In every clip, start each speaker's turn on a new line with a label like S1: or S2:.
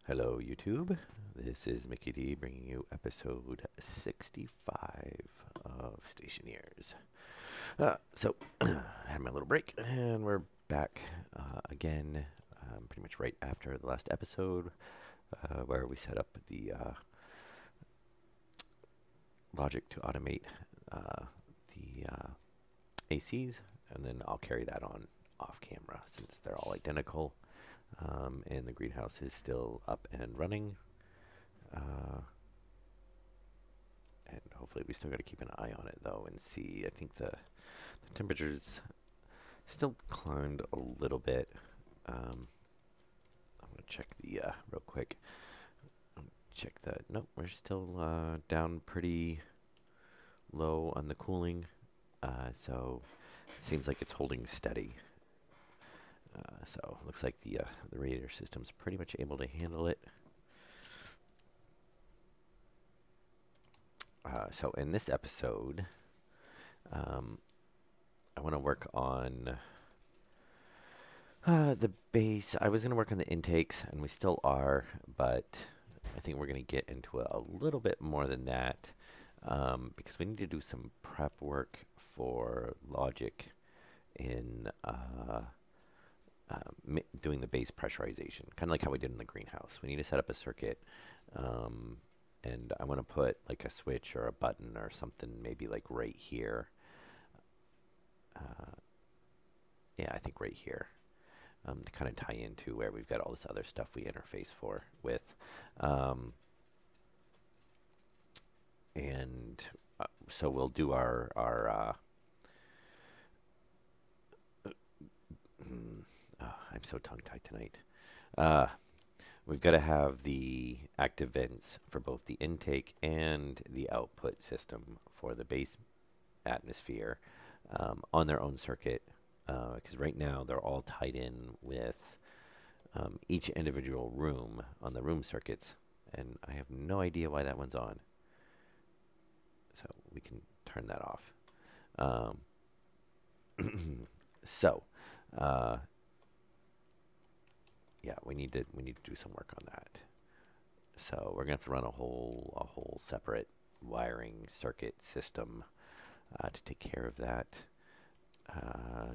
S1: Hello, YouTube. This is Mickey D bringing you episode 65 of Stationeers. I had my little break, and we're back again, pretty much right after the last episode, where we set up the logic to automate the ACs, and then I'll carry that on off camera since they're all identical. And the greenhouse is still up and running. And hopefully we still got to keep an eye on it though and see. I think the temperatures still climbed a little bit. I'm going to check the real quick. Check that. Nope, we're still down pretty low on the cooling. So it seems like it's holding steady. So looks like the radiator system's pretty much able to handle it. So in this episode, I want to work on the base. I was going to work on the intakes, and we still are, but I think we're going to get into a little bit more than that because we need to do some prep work for logic in doing the base pressurization, kind of like how we did in the greenhouse. We need to set up a circuit, and I want to put like a switch or a button or something, maybe like right here. Yeah, I think right here, to kind of tie into where we've got all this other stuff we interface with. And so we'll do our I'm so tongue-tied tonight. We've got to have the active vents for both the intake and the output system for the base atmosphere on their own circuit, because right now they're all tied in with each individual room on the room circuits, and I have no idea why that one's on. So we can turn that off. So, yeah, we need to do some work on that. So we're gonna have to run a whole separate wiring circuit system to take care of that.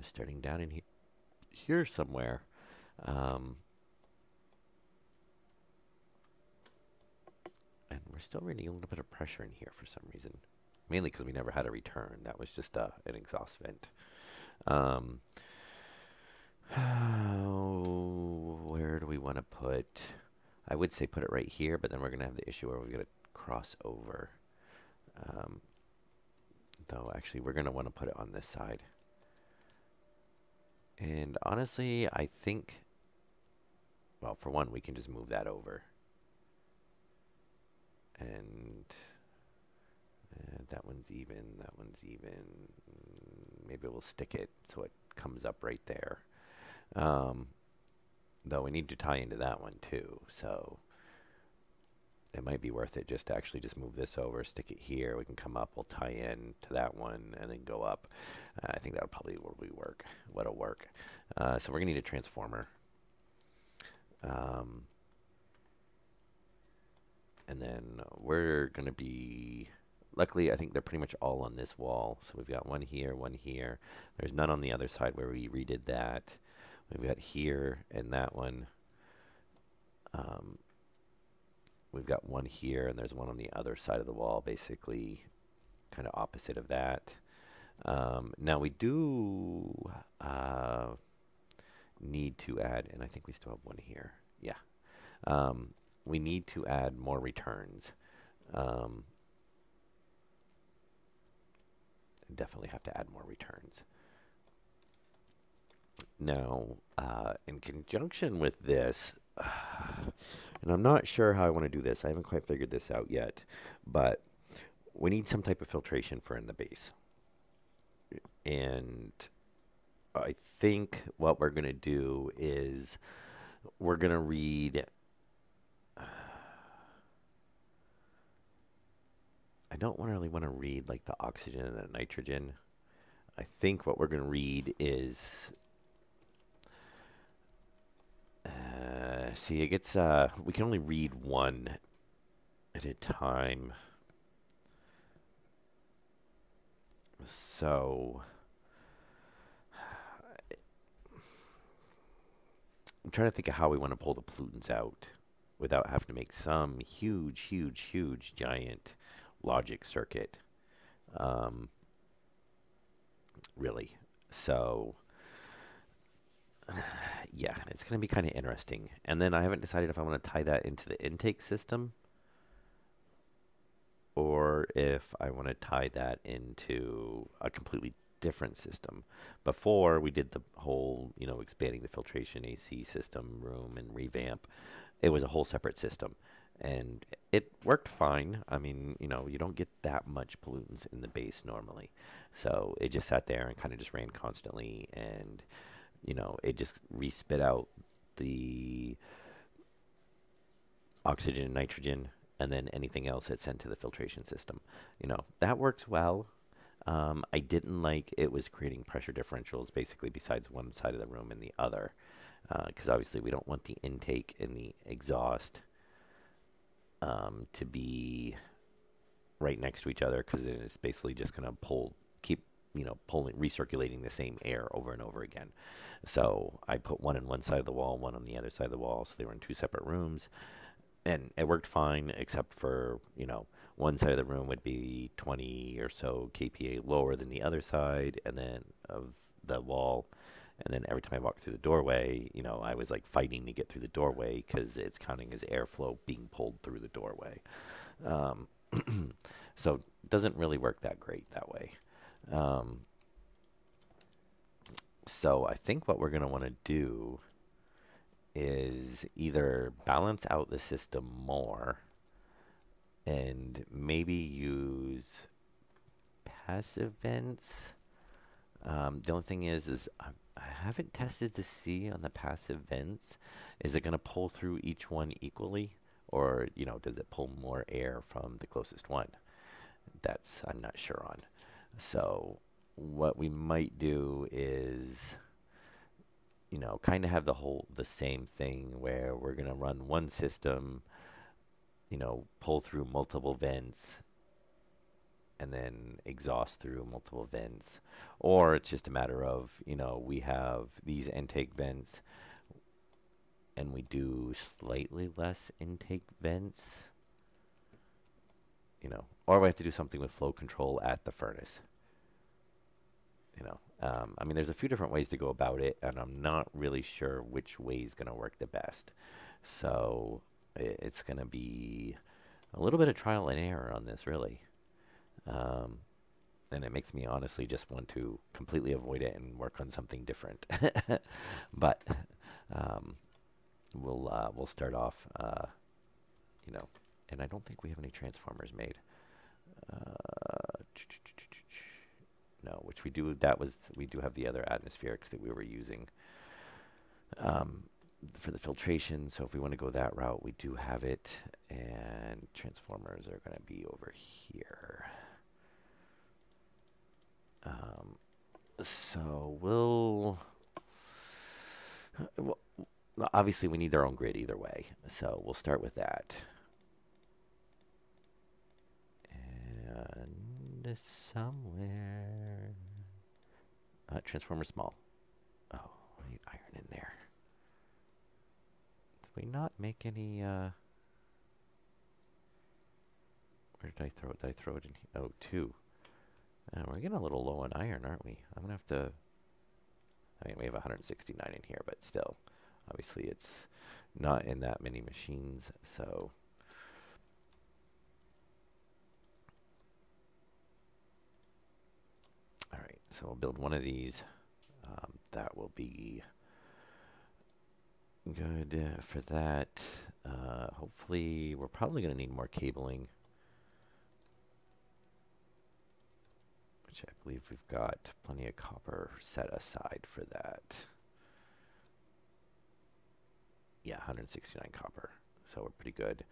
S1: Starting down in here somewhere. And we're still reading a little bit of pressure in here for some reason. Mainly because we never had a return. That was just an exhaust vent. Where do we want to put? I would say put it right here, but then we're going to have the issue where we're going to cross over. Though, actually, we're going to want to put it on this side. And honestly, I think, well, for one, we can just move that over. And that one's even, that one's even. Maybe we'll stick it so it comes up right there. Though we need to tie into that one too, so it might be worth it just to actually just move this over, stick it here. We can come up, we'll tie in to that one, and then go up. I think that'll probably work. What'll work. So we're gonna need a transformer. And then we're gonna be, luckily I think they're pretty much all on this wall. So we've got one here, one here. There's none on the other side where we redid that. We've got here and that one. We've got one here, and there's one on the other side of the wall, basically kind of opposite of that. Now we do need to add, and I think we still have one here. Yeah. We need to add more returns. Definitely have to add more returns. Now, in conjunction with this, and I'm not sure how I want to do this. I haven't quite figured this out yet, but we need some type of filtration for in the base. And I think what we're going to do is we're going to read, I don't really want to read like the oxygen and the nitrogen. I think what we're going to read is See, it gets, we can only read one at a time. So I'm trying to think of how we want to pull the pollutants out without having to make some huge, huge, huge, giant logic circuit. Um, really. So, yeah, it's going to be kind of interesting. And then I haven't decided if I want to tie that into the intake system or if I want to tie that into a completely different system. Before we did the whole, expanding the filtration AC system room and revamp, it was a whole separate system. And it worked fine. I mean, you don't get that much pollutants in the base normally. So it just sat there and kind of just ran constantly. And, it just respit out the oxygen and nitrogen, and then anything else it sent to the filtration system. That works well. I didn't like it was creating pressure differentials basically besides one side of the room and the other, because obviously we don't want the intake and the exhaust to be right next to each other, because it's basically just going to keep pulling, recirculating the same air over and over again. So I put one on one side of the wall, one on the other side of the wall, so they were in two separate rooms. And it worked fine, except for, one side of the room would be 20 or so kPa lower than the other side, and then of the wall. And then every time I walked through the doorway, I was like fighting to get through the doorway because it's counting as airflow being pulled through the doorway. Um, so it doesn't really work that great that way. Um, so I think what we're going to want to do is either balance out the system more and maybe use passive vents. The only thing is I haven't tested to see on the passive vents. Is it going to pull through each one equally, or does it pull more air from the closest one? That's I'm not sure on. So what we might do is kind of have the same thing where we're going to run one system, pull through multiple vents and then exhaust through multiple vents. Or it's just a matter of, we have these intake vents and we do slightly less intake vents, or we have to do something with flow control at the furnace. I mean, there's a few different ways to go about it, and I'm not really sure which way is going to work the best. So it's going to be a little bit of trial and error on this, really. Um, and it makes me honestly just want to completely avoid it and work on something different. But we'll start off, and I don't think we have any transformers made. No, which we do. We do have the other atmospherics that we were using for the filtration. So if we want to go that route, we do have it. And transformers are going to be over here. So well, obviously we need their own grid either way. So we'll start with that. And somewhere, transformer small. Oh, I need iron in there. Did we not make any, where did I throw it? Did I throw it in here? Oh, two. We're getting a little low on iron, aren't we? I'm going to have to... I mean, we have 169 in here, but still. Obviously, it's not in that many machines, so... All right, so we'll build one of these. That will be good for that. Hopefully, we're probably going to need more cabling, which I believe we've got plenty of copper set aside for that. Yeah, 169 copper, so we're pretty good.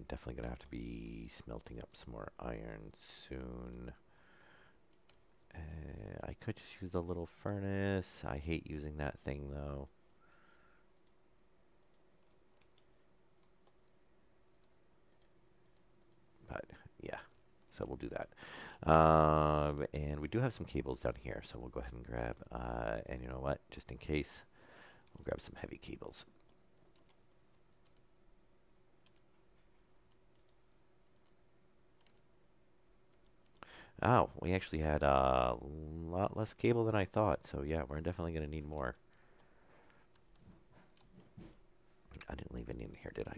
S1: Definitely going to have to be smelting up some more iron soon. I could just use the little furnace. I hate using that thing, though. Yeah, so we'll do that. And we do have some cables down here, so we'll go ahead and grab, and you know what, just in case, we'll grab some heavy cables. Oh, we actually had a lot less cable than I thought, so yeah, we're definitely going to need more. I didn't leave any in here, did I?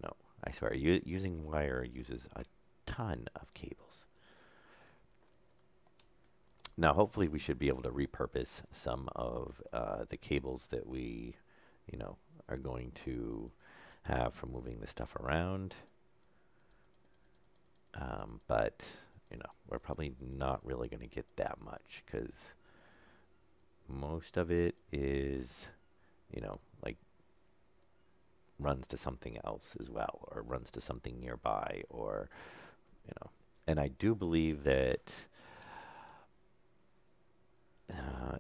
S1: No, I swear, using wire uses a ton of cables. Now, hopefully we should be able to repurpose some of the cables that we, you know, are going to have for moving the stuff around. But, you know, we're probably not really going to get that much because most of it is, you know, like runs to something else as well, or runs to something nearby, or, you know, and I do believe that,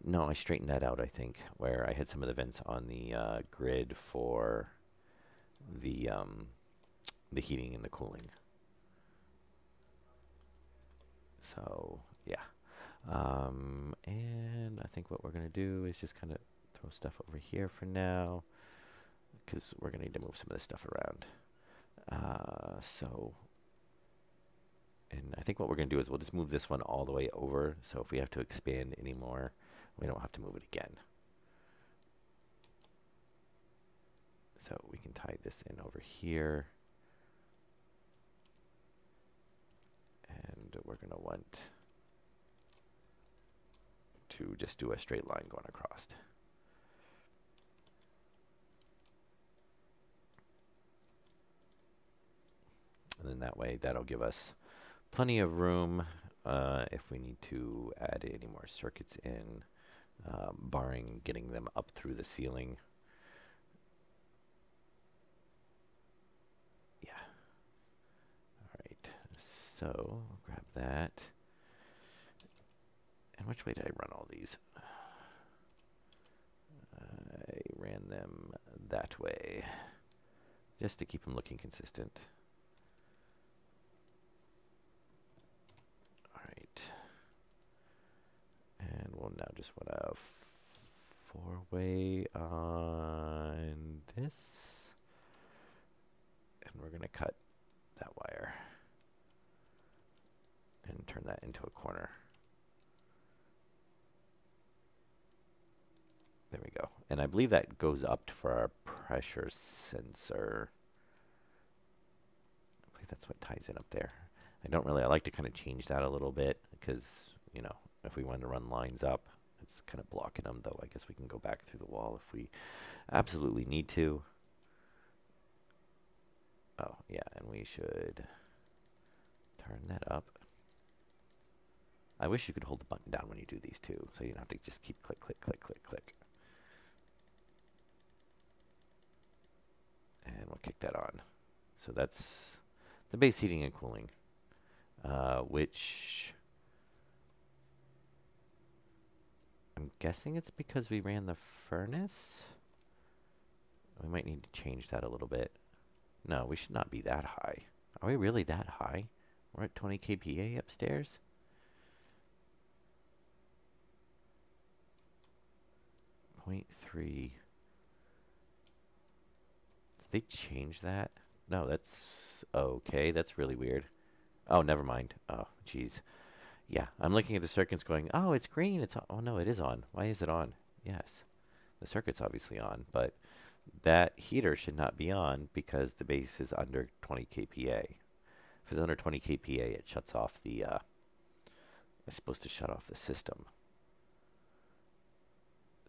S1: no, I straightened that out, I think, where I had some of the vents on the grid for the heating and the cooling. So, yeah. And I think what we're going to do is just kind of throw stuff over here for now, because we're going to need to move some of this stuff around. And I think what we're going to do is we'll just move this one all the way over, so if we have to expand anymore, we don't have to move it again. So we can tie this in over here. And we're going to want to just do a straight line going across. And then that way, that'll give us plenty of room if we need to add any more circuits in, barring getting them up through the ceiling. Yeah. All right. So I'll grab that. And which way did I run all these? I ran them that way, just to keep them looking consistent. All right. And we'll now just want a four-way on this. And we're going to cut that wire and turn that into a corner. There we go. And I believe that goes up for our pressure sensor. I believe that's what ties in up there. I like to kind of change that a little bit because, you know, if we wanted to run lines up, it's kind of blocking them, though I guess we can go back through the wall if we absolutely need to. Oh, yeah, and we should turn that up. I wish you could hold the button down when you do these too, so you don't have to just keep click, click, click, click, click. And we'll kick that on. So that's the base heating and cooling, which I'm guessing it's because we ran the furnace. We might need to change that a little bit. No, we should not be that high. Are we really that high? We're at 20 kPa upstairs? .3. Did they change that? No, that's okay. That's really weird. Oh, never mind. Oh, jeez. Yeah, I'm looking at the circuits going, oh, it's green. It's on. Oh, no, it is on. Why is it on? Yes. The circuit's obviously on, but that heater should not be on because the base is under 20 kPa. If it's under 20 kPa, it shuts off the, it's supposed to shut off the system.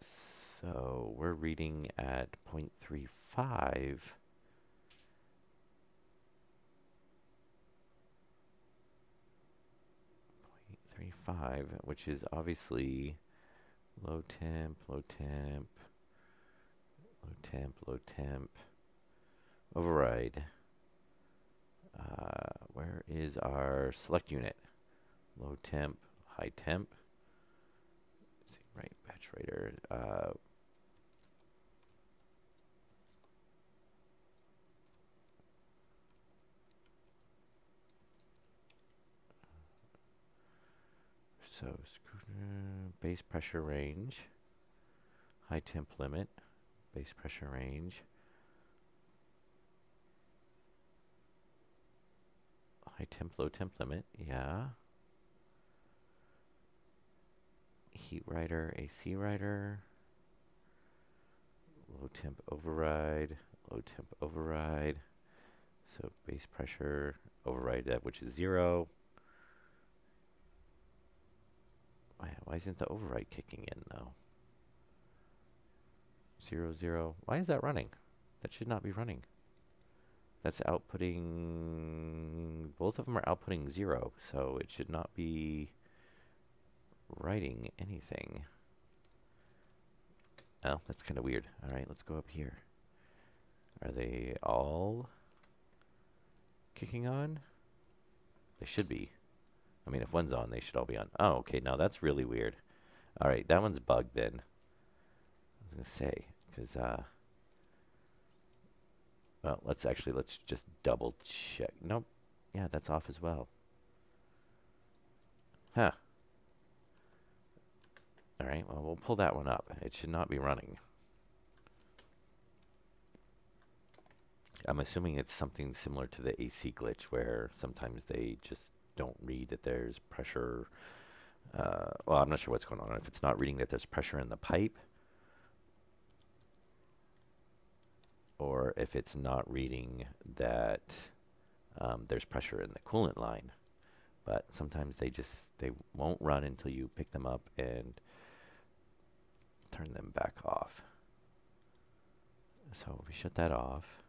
S1: So we're reading at 0.35. 0.35, which is obviously low temp, low temp, low temp, low temp. Override. Where is our select unit? Low temp, high temp. Let's see, right, batch writer. So base pressure range, high temp limit, base pressure range, high temp, low temp limit, yeah. Heat writer, AC writer, low temp override, low temp override. So base pressure override that, which is 0. Why isn't the override kicking in though? 0, 0. Why is that running? That should not be running. That's outputting, both of them are outputting 0, so it should not be writing anything. Oh, that's kind of weird. All right, let's go up here. Are they all kicking on? They should be. I mean, if one's on, they should all be on. Oh, okay, now that's really weird. All right, that one's bugged then. I was going to say, because, well, let's just double check. Nope. Yeah, that's off as well. Huh. All right, well, we'll pull that one up. It should not be running. I'm assuming it's something similar to the AC glitch where sometimes they just don't read that there's pressure. Well, I'm not sure what's going on. If it's not reading that there's pressure in the pipe, or if it's not reading that there's pressure in the coolant line. But sometimes they won't run until you pick them up and turn them back off. So if we shut that off,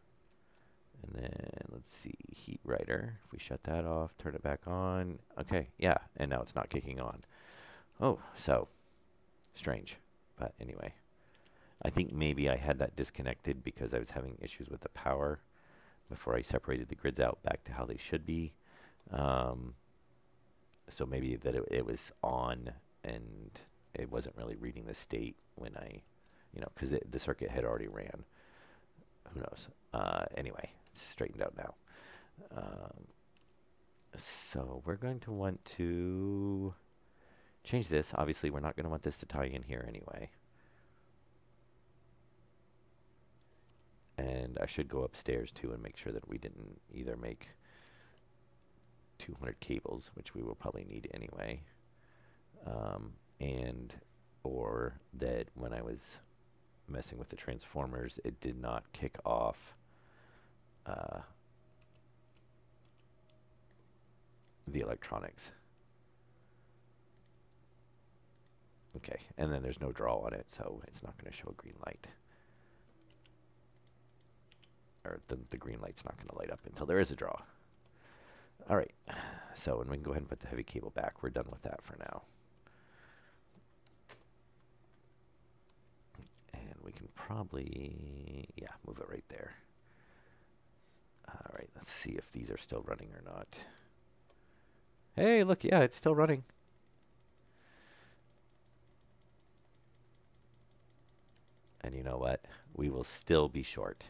S1: and then let's see, heat writer. If we shut that off, turn it back on. Okay, yeah, and now it's not kicking on. Oh, so strange. But anyway, I think maybe I had that disconnected because I was having issues with the power before I separated the grids out back to how they should be. So maybe that it was on and it wasn't really reading the state when I, because the circuit had already ran. Who knows? Anyway, it's straightened out now. So we're going to want to change this. Obviously, we're not going to want this to tie in here anyway. And I should go upstairs too and make sure that we didn't either make 200 cables, which we will probably need anyway, and or that when I was messing with the transformers, it did not kick off the electronics. Okay, and then there's no draw on it, so it's not going to show a green light. Or the green light's not going to light up until there is a draw. All right, so and we can go ahead and put the heavy cable back. We're done with that for now. And we can probably, yeah, move it right there. All right, let's see if these are still running or not. Hey, look, yeah, it's still running. And you know what? We will still be short.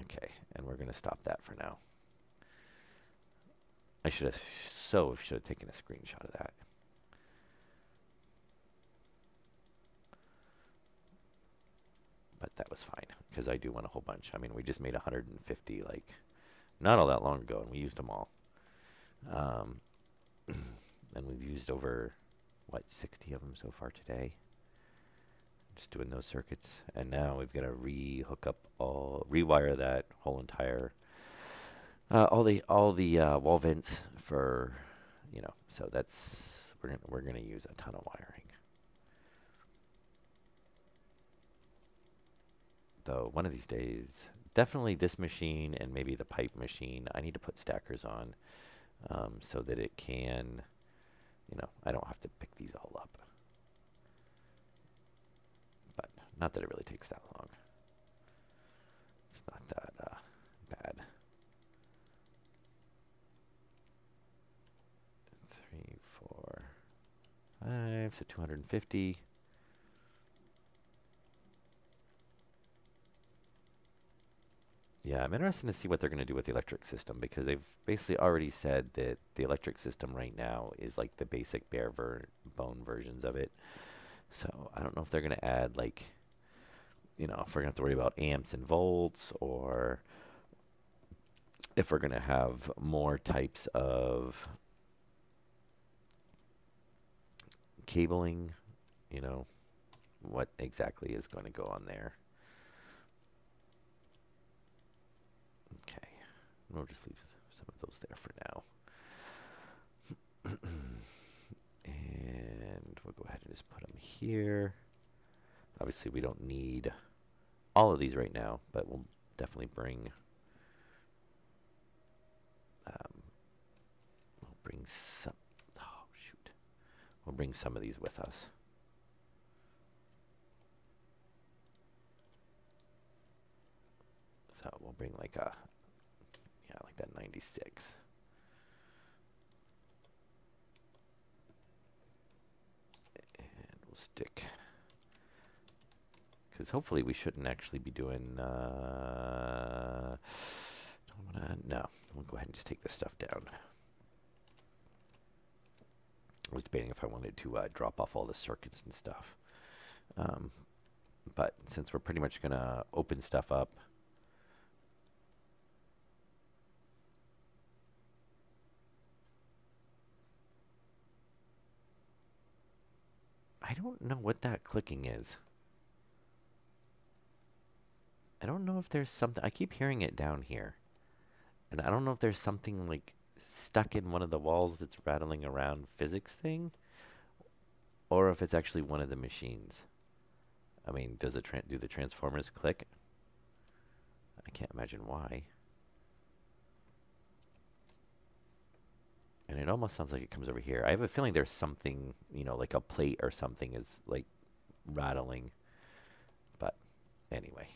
S1: Okay, and we're going to stop that for now. I should have taken a screenshot of that. But that was fine, because I do want a whole bunch. I mean, we just made 150, like, not all that long ago, and we used them all. And we've used over, what, 60 of them so far today. Just doing those circuits. And now we've got to rewire that whole entire, all the wall vents for, so that's, we're gonna use a ton of wiring. Though one of these days, definitely this machine and maybe the pipe machine, I need to put stackers on so that it can, I don't have to pick these all up. But not that it really takes that long. It's not that bad. 3, 4, 5, so 250. Yeah, Yeah, I'm interested to see what they're going to do with the electric system because they've basically already said that the electric system right now is like the basic bone versions of it. So I don't know if they're going to add like, if we're going to have to worry about amps and volts or if we're going to have more types of cabling, what exactly is going to go on there. Okay, we'll just leave some of those there for now. And we'll go ahead and just put them here. Obviously, we don't need all of these right now, but we'll definitely bring some. Oh shoot, we'll bring some of these with us. So we'll bring like that 96. And we'll stick, because hopefully we shouldn't actually be doing, no, we'll go ahead and just take this stuff down. I was debating if I wanted to drop off all the circuits and stuff. But since we're pretty much going to open stuff up, I don't know what that clicking is. I don't know if there's something. I keep hearing it down here. And I don't know if there's something like stuck in one of the walls that's rattling around physics thing, or if it's actually one of the machines. I mean, do the transformers click? I can't imagine why. And it almost sounds like it comes over here. I have a feeling there's something, like a plate or something is like rattling. But anyway.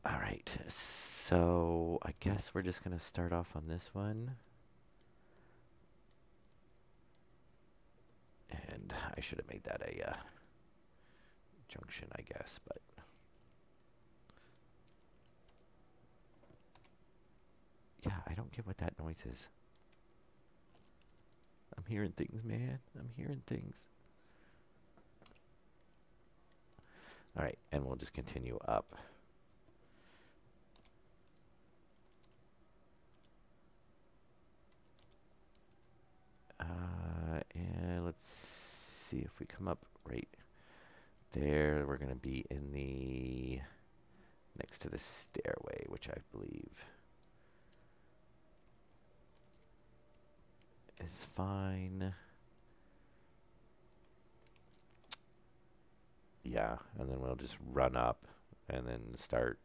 S1: All right. So I guess we're just going to start off on this one. And I should have made that a junction, I guess, but yeah, I don't get what that noise is. I'm hearing things, man. I'm hearing things. All right, and we'll just continue up. And let's see if we come up right there. We're going to be in the next to the stairway, which I believe is fine. Yeah, and then we'll just run up and then start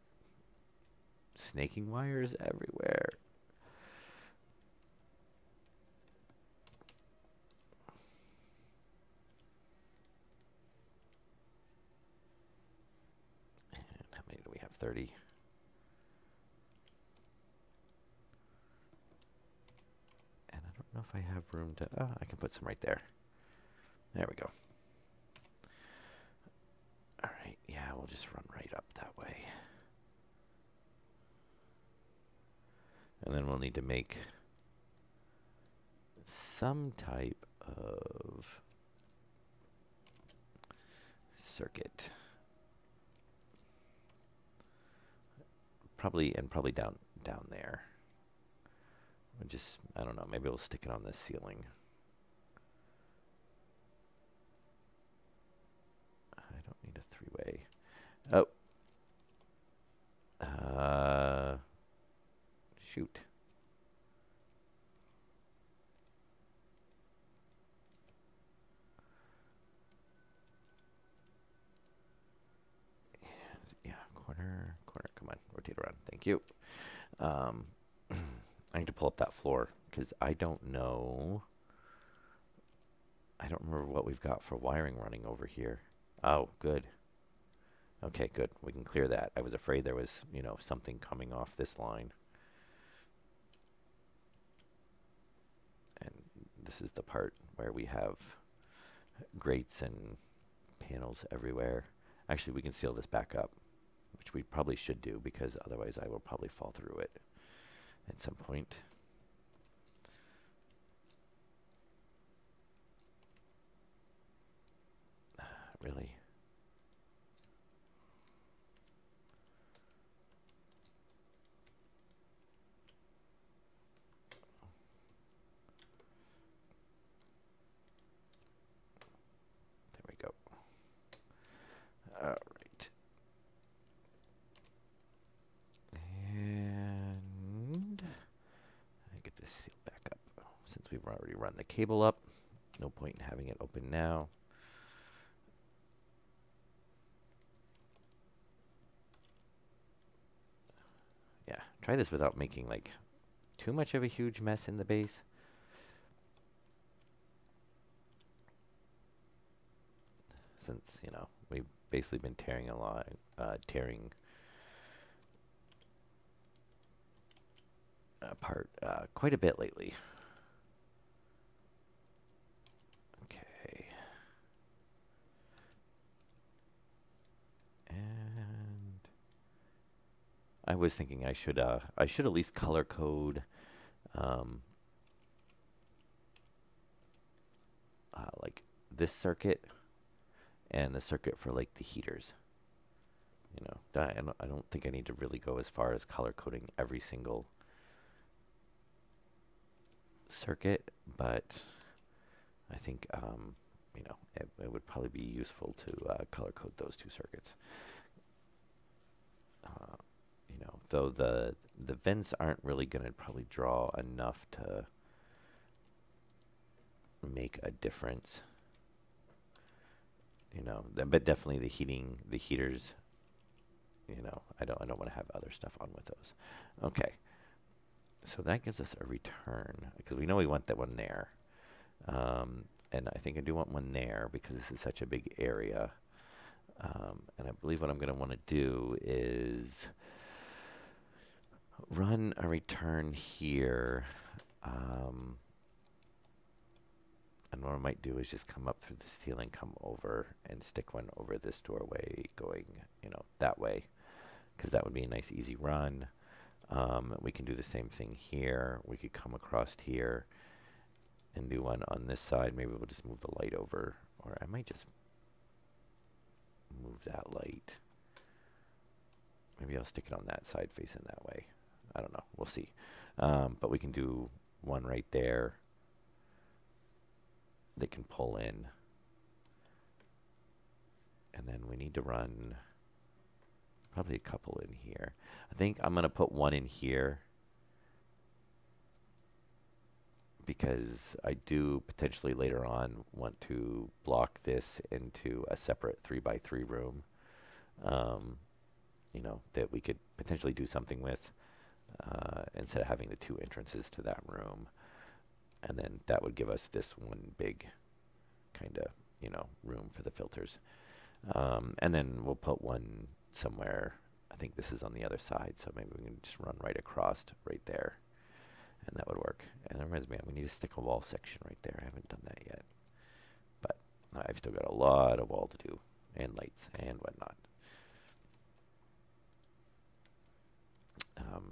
S1: snaking wires everywhere. And how many do we have? 30. And I don't know if I have room to... Oh, I can put some right there. There we go. All right, yeah, we'll just run right up that way. And then we'll need to make some type of circuit. Probably down there. We'll just, I don't know, maybe we'll stick it on this ceiling. I don't need a three-way. Oh. Shoot. And yeah, corner, come on, rotate around. Thank you. I need to pull up that floor because I don't know. I don't remember what we've got for wiring running over here. Oh, good. Okay, good. We can clear that. I was afraid there was, something coming off this line. And this is the part where we have grates and panels everywhere. Actually, we can seal this back up. which we probably should do because otherwise I will probably fall through it at some point. Really? There we go. All right. And I get this sealed back up. Since we've already run the cable up, no point in having it open now. Yeah, try this without making like too much of a huge mess in the base. Since, you know, we've basically been tearing a lot, tearing apart quite a bit lately. Okay. And I was thinking I should at least color code like this circuit and the circuit for like the heaters. You know, I don't think I need to really go as far as color coding every single circuit, but I think you know, it would probably be useful to color code those two circuits. You know, though the vents aren't really going to probably draw enough to make a difference. You know, but definitely the heaters. You know, I don't want to have other stuff on with those. Okay, so that gives us a return because we know we want that one there, and I think I do want one there because this is such a big area. And I believe what I'm going to want to do is run a return here. And what I might do is just come up through the ceiling, come over, and stick one over this doorway going, you know, that way. Because that would be a nice, easy run. We can do the same thing here. We could come across here and do one on this side. Maybe we'll just move the light over. Or I might just move that light. Maybe I'll stick it on that side facing that way. I don't know. We'll see. But we can do one right there that can pull in. And then we need to run probably a couple in here. I think I'm going to put one in here because I do potentially later on want to block this into a separate 3x3 room. You know, that we could potentially do something with instead of having the two entrances to that room. And then that would give us this one big kind of, you know, room for the filters. And then we'll put one somewhere. I think this is on the other side, so maybe we can just run right across right there. And that would work. And that reminds me, we need to stick a wall section right there. I haven't done that yet. But I've still got a lot of wall to do, and lights and whatnot.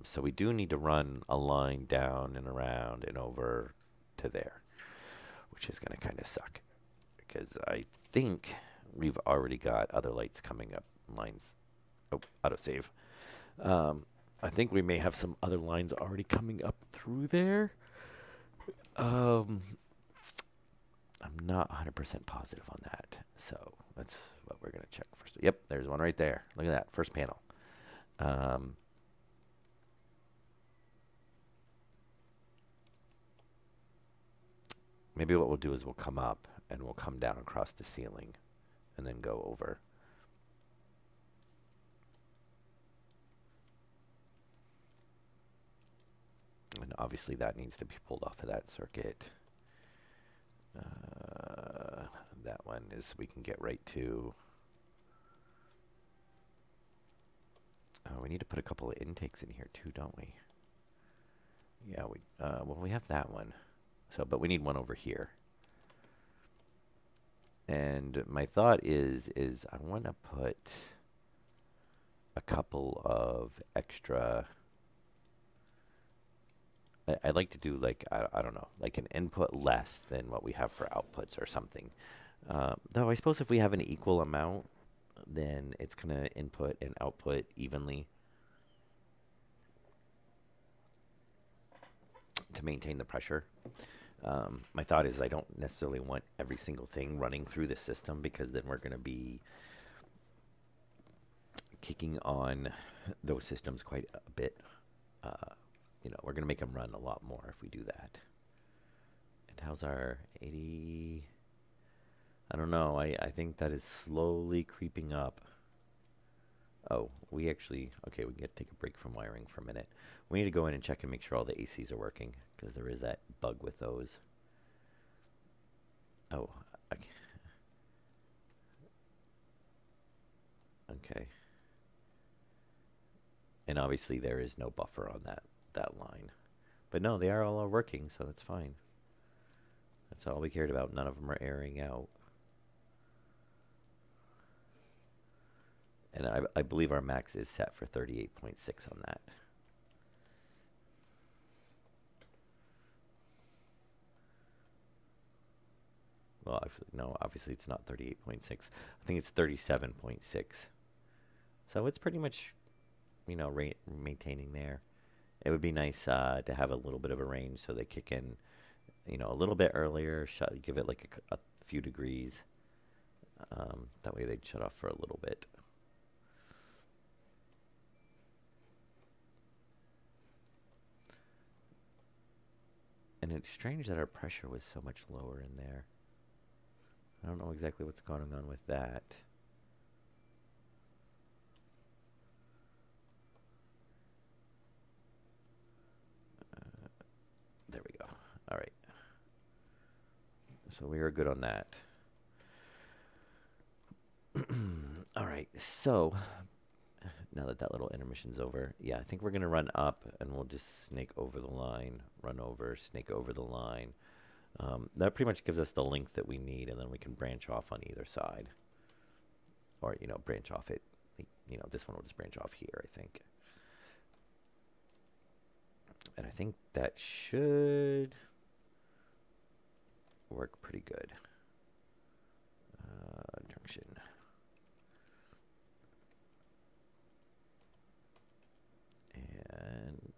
S1: So we do need to run a line down and around and over to there, which is going to kind of suck because I think we've already got other lights coming up, lines. Oh, autosave. I think we may have some other lines already coming up through there. I'm not 100% positive on that, so that's what we're going to check first. Yep, there's one right there. Look at that, first panel. Maybe what we'll do is we'll come up and we'll come down across the ceiling and then go over. And obviously that needs to be pulled off of that circuit. That one is we can get right to. We need to put a couple of intakes in here too, don't we? Yeah, well, we have that one. So, but we need one over here. And my thought is I want to put a couple of extra. I'd like to do like I don't know, like an input less than what we have for outputs or something. Though I suppose if we have an equal amount, then it's gonna input and output evenly to maintain the pressure. My thought is I don't necessarily want every single thing running through the system because then we're going to be kicking on those systems quite a bit. We're going to make them run a lot more if we do that. And how's our 80? I don't know. I think that is slowly creeping up. Oh, we actually, okay, we can take a break from wiring for a minute. We need to go in and check and make sure all the ACs are working because there is that bug with those. Oh, okay. Okay. And obviously there is no buffer on that line. But no, they are all working, so that's fine. That's all we cared about. None of them are airing out. And I believe our max is set for 38.6 on that. Well, no, obviously it's not 38.6. I think it's 37.6. So it's pretty much, maintaining there. It would be nice to have a little bit of a range so they kick in, a little bit earlier, give it like a few degrees. That way they'd shut off for a little bit. And it's strange that our pressure was so much lower in there. I don't know exactly what's going on with that. There we go. All right. So we are good on that. All right. So now that that little intermission's over, yeah, I think we're going to run up and we'll just snake over the line, run over, snake over the line. That pretty much gives us the length that we need, and then we can branch off on either side. Or, branch off it. This one will just branch off here, I think. And I think that should work pretty good. Junction. And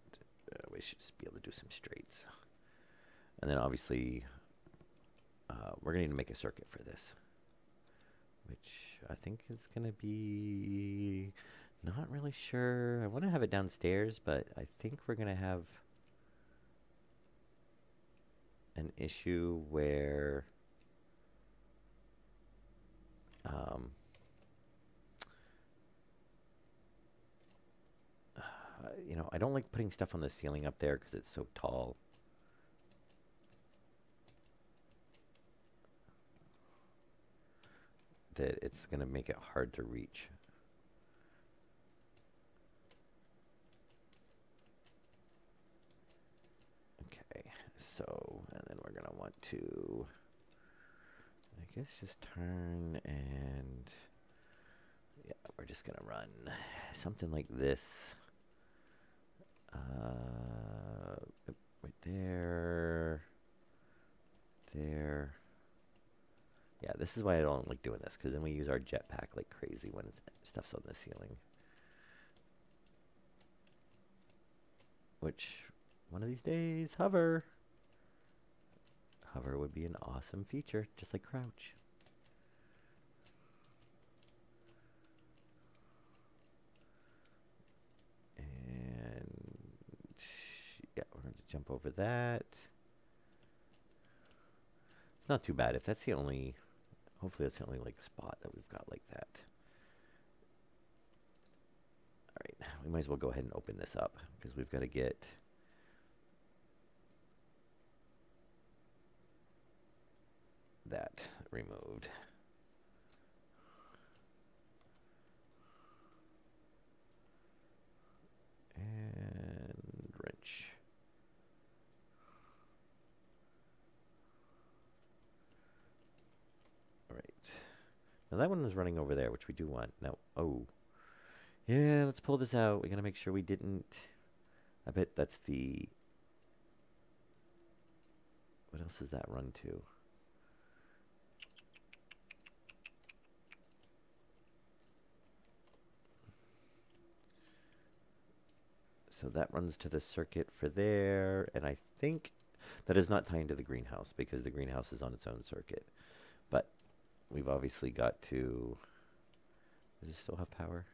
S1: we should just be able to do some straights. And then obviously, we're going to need to make a circuit for this, which I think is going to be, not really sure. I want to have it downstairs, but I think we're going to have an issue where I don't like putting stuff on the ceiling up there because it's so tall. That it's going to make it hard to reach. Okay, so, and then we're going to want to, I guess, just turn and, yeah, we're just going to run something like this. Right there. There. Yeah, this is why I don't like doing this, because then we use our jetpack like crazy when stuff's on the ceiling. Which, one of these days, hover. Hover would be an awesome feature, just like crouch. And, yeah, we're going to jump over that. It's not too bad. If that's the only, hopefully that's the only like spot that we've got like that. All right, we might as well go ahead and open this up because we've got to get that removed. And wrench. All right. Now that one was running over there, which we do want. Now, oh, Yeah, let's pull this out. We gotta make sure we didn't. I bet that's the. What else does that run to? So that runs to the circuit for there, and I think that is not tying to the greenhouse because the greenhouse is on its own circuit. But we've obviously got to. Does it still have power?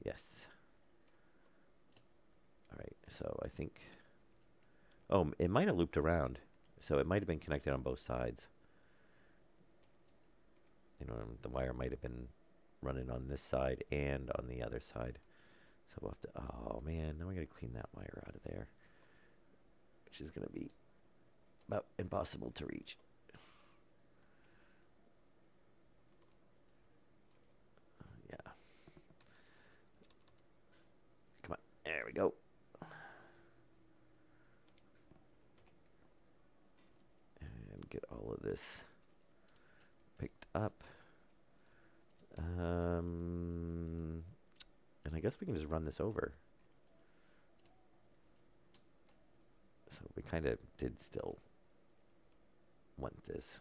S1: Yes. All right, so I think. Oh, it might have looped around. So it might have been connected on both sides. You know, the wire might have been running on this side and on the other side. So we'll have to, oh man, now we gotta clean that wire out of there, which is gonna be about impossible to reach. Yeah. Come on, there we go. And get all of this picked up. And I guess we can just run this over. So we kind of did still want this.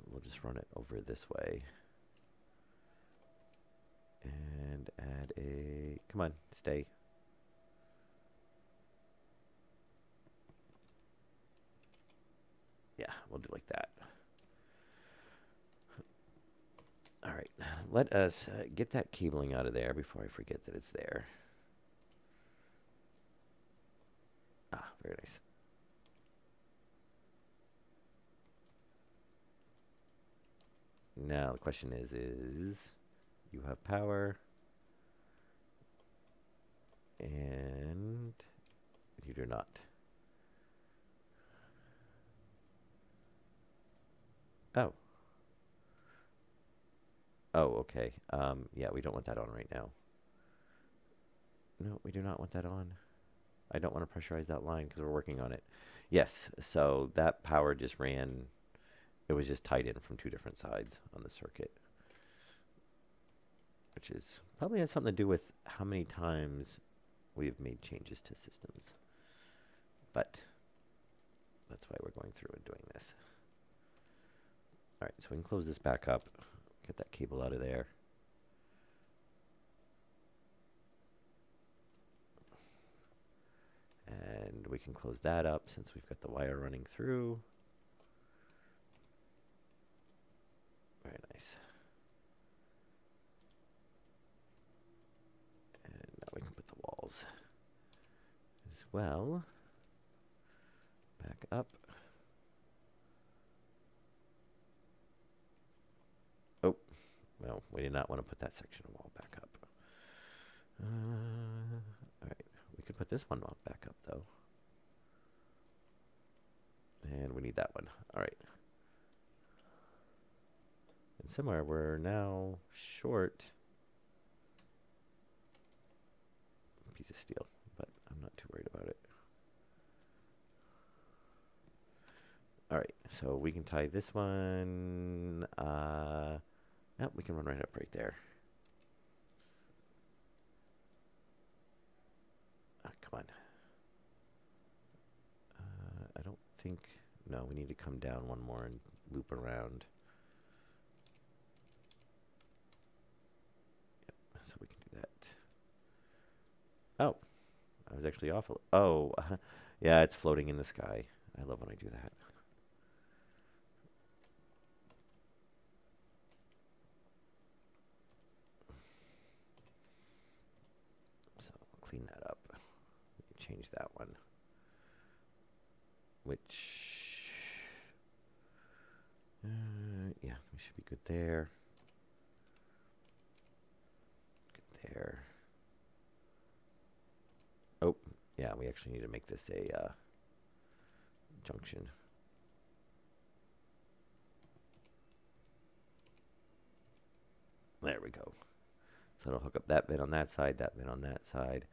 S1: We'll just run it over this way. And add a, come on, stay. Yeah, we'll do like that. All right, let us get that cabling out of there before I forget that it's there. Ah, very nice. Now the question is you have power and you do not. Oh. Oh, okay. Yeah, we don't want that on right now. No, we do not want that on. I don't want to pressurize that line because we're working on it. Yes, so that power just ran, it was just tied in from two different sides on the circuit, which is probably has something to do with how many times we've made changes to systems. But that's why we're going through and doing this. All right, so we can close this back up, get that cable out of there. And we can close that up since we've got the wire running through. Very nice. And now we can put the walls as well. Back up. Oh, well, we did not want to put that section of wall back up. All right, we could put this one back up though. And we need that one. All right. And similar, we're now short a piece of steel, but I'm not too worried about it. All right, so we can tie this one. Yep, we can run right up right there. Come on. I don't think, no, we need to come down one more and loop around. Yep, so we can do that. Oh, I was actually off. Oh, yeah, it's floating in the sky. I love when I do that. So I'll clean that up. Change that one. Which, yeah, we should be good there. Good there. Oh, yeah, we actually need to make this a junction. There we go. So it'll hook up that bit on that side, that bit on that side.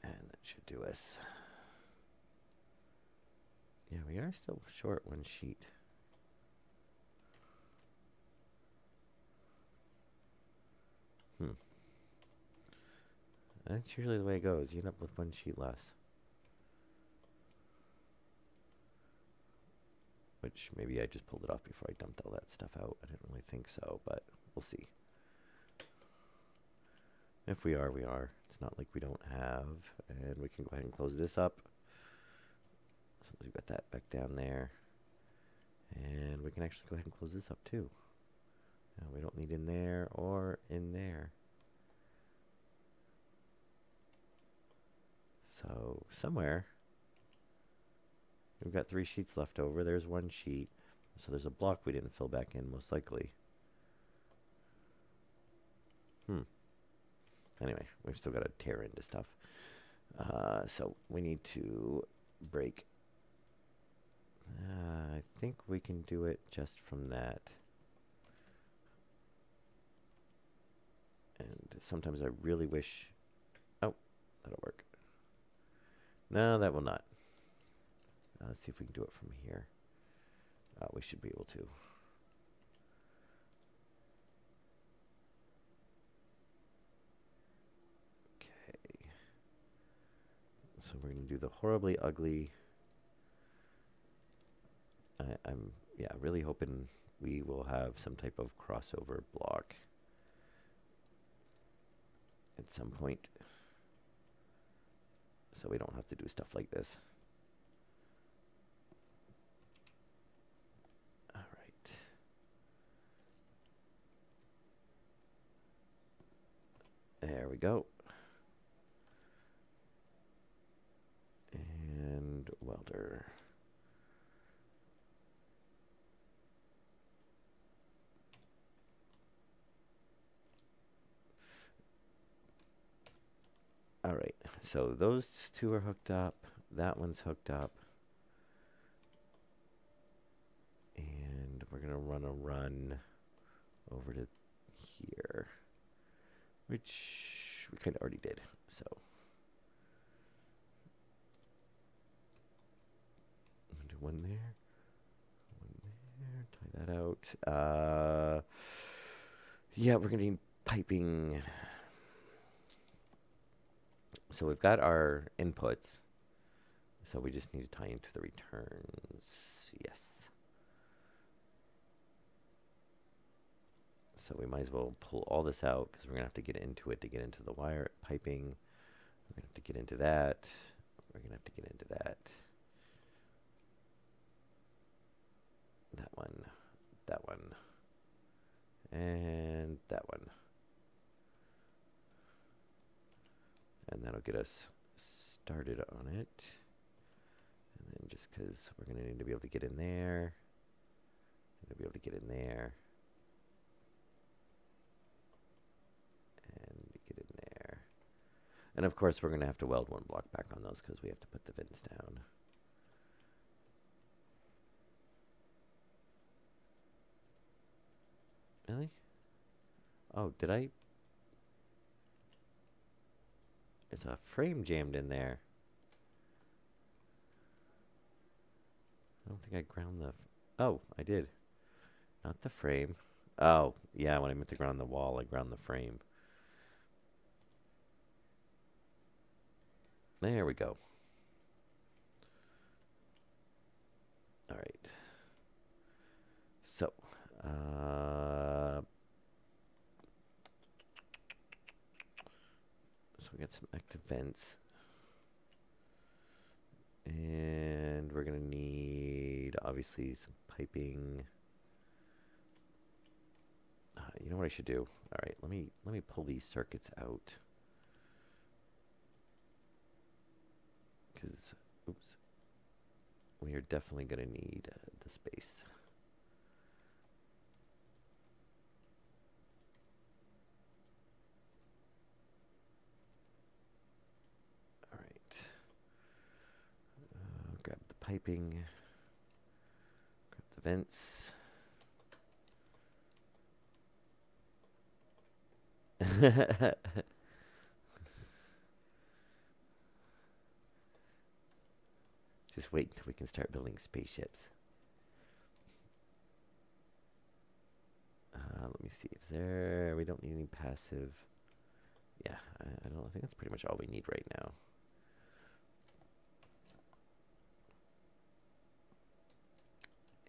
S1: And that should do us. Yeah, we are still short one sheet. That's usually the way it goes. You end up with one sheet less. Which maybe I just pulled it off before I dumped all that stuff out. I didn't really think so, but we'll see. If we are, we are. It's not like we don't have. And we can go ahead and close this up. So we've got that back down there. And we can actually go ahead and close this up too. Now we don't need in there or in there. So somewhere we've got 3 sheets left over. There's 1 sheet. So there's a block we didn't fill back in, most likely. Anyway, we've still got to tear into stuff. So we need to break. I think we can do it just from that. And sometimes I really wish... Oh, that'll work. No, that will not. Let's see if we can do it from here. We should be able to. Okay. So we're going to do the horribly ugly. I'm really hoping we will have some type of crossover block at some point, so we don't have to do stuff like this. All right. There we go. And welder. All right, so those 2 are hooked up. That one's hooked up. And we're going to run a run over to here, which we kind of already did. So I'm going to do one there, tie that out. Yeah, we're going to need piping. So we've got our inputs, so we just need to tie into the returns. Yes. So we might as well pull all this out because we're going to have to get into it to get into the wire piping. We're going to have to get into that. We're going to have to get into that. That one. That one. And that one. And that'll get us started on it. And then just because we're going to need to be able to get in there. And be able to get in there. And get in there. And of course we're going to have to weld 1 block back on those because we have to put the vents down. Really? Oh, did I? There's a frame jammed in there. I don't think I ground the... Oh, I did. Not the frame. Oh, yeah, when I meant to ground the wall, I ground the frame. There we go. All right. So, we got some active vents. And we're going to need, obviously, some piping. You know what I should do? All right, let me pull these circuits out. Because, oops, we are definitely going to need the space. All right. Grab the piping. Grab the vents. Just wait until we can start building spaceships. Let me see. Is there... We don't need any passive... Yeah, I don't think that's pretty much all we need right now.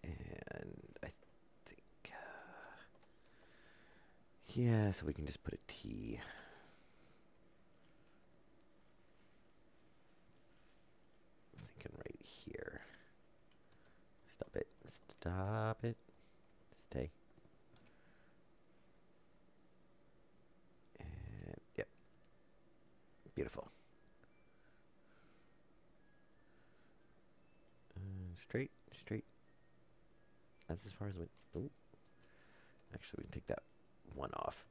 S1: And I think... yeah, so we can just put a T. I'm thinking right here. Stop it. Stop it. Stay. And, yep. Beautiful. Straight, straight. That's as far as we... Oh. Actually, we can take that one off.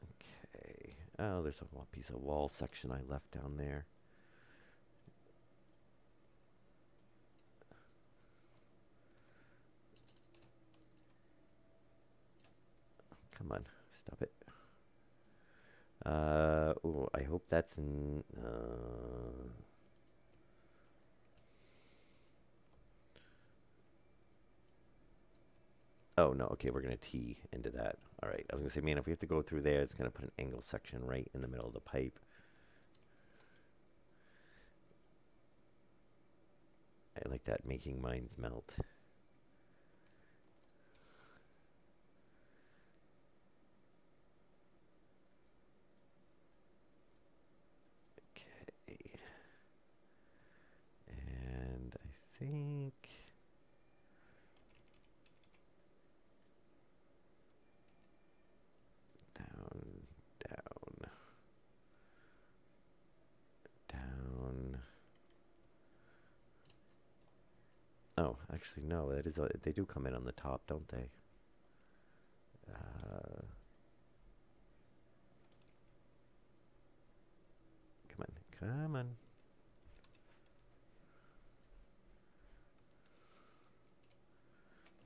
S1: Okay. Oh, there's a piece of wall section I left down there. Come on, stop it. Ooh, I hope that's in, oh, no, okay, we're going to T into that. All right, I was going to say, man, if we have to go through there, it's going to put an angle section right in the middle of the pipe. I like that, making minds melt. Okay. And I think... down, down, down. Oh, actually, no, that is they do come in on the top, don't they? Come on, come on.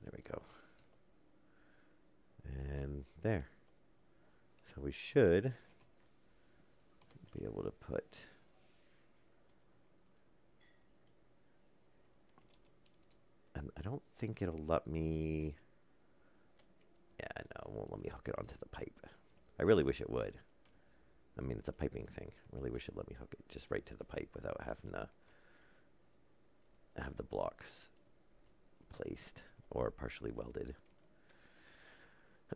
S1: There we go. And there. So we should be able to put... And I don't think it'll let me... Yeah, no, it won't let me hook it onto the pipe. I really wish it would. I mean, it's a piping thing. I really wish it let me hook it just right to the pipe without having to have the blocks placed or partially welded.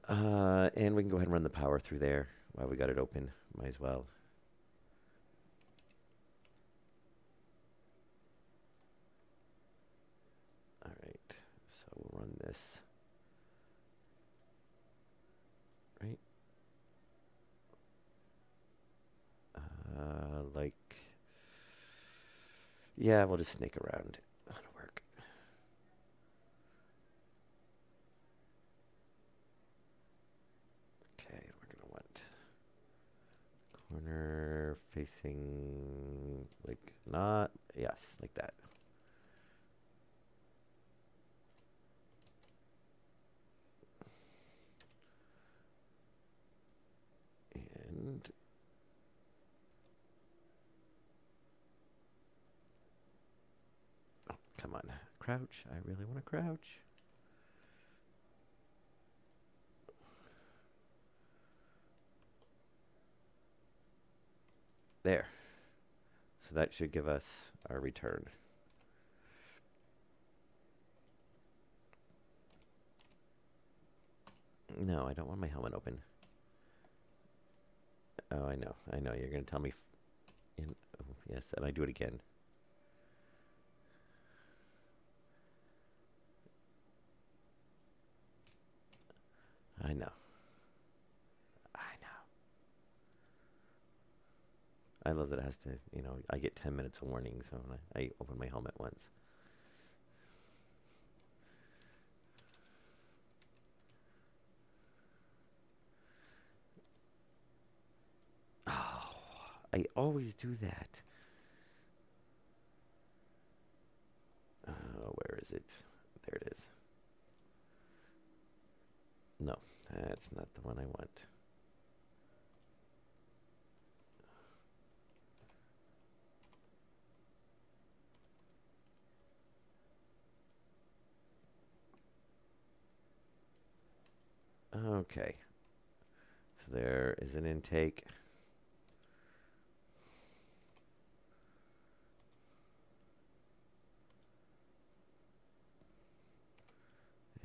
S1: And we can go ahead and run the power through there while we got it open. Might as well. All right, so we'll run this. Right? Like... Yeah, we'll just snake around. That'll work. Okay, we're going to want corner facing, like, not, yes, like that. And oh, come on, crouch. I really want to crouch. There. So that should give us our return. No, I don't want my helmet open. Oh, I know. I know. You're going to tell me. Oh, yes, and I do it again. I know. I know. I love that it has to, you know, I get 10 minutes of warning, so I open my helmet once. Oh, I always do that. Where is it? There it is. No, that's not the one I want. Okay. So there is an intake.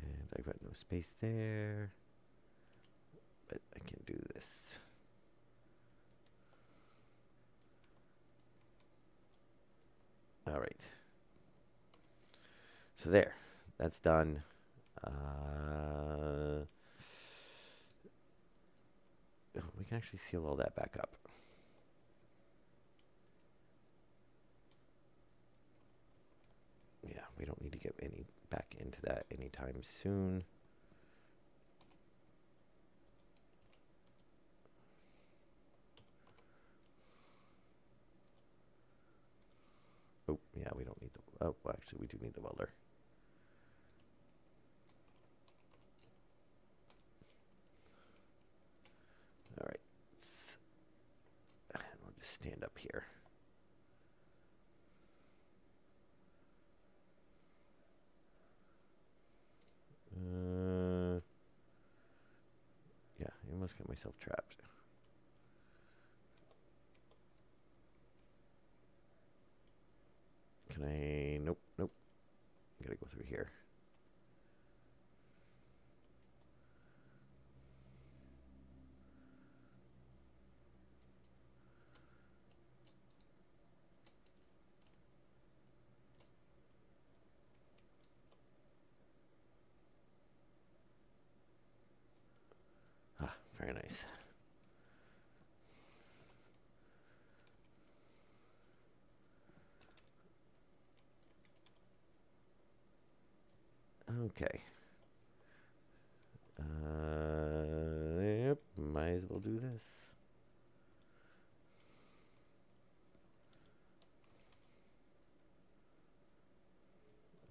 S1: And I've got no space there. But I can do this. All right. So there. That's done. We can actually seal all that back up. Yeah, we don't need to get any back into that anytime soon. Oh, yeah, we don't need the... Oh, well, actually, we do need the welder. All right. And we'll just stand up here. Yeah, I almost got myself trapped. Can I... Nope, nope. Gotta go through here. Ah, very nice. Okay. Yep, might as well do this.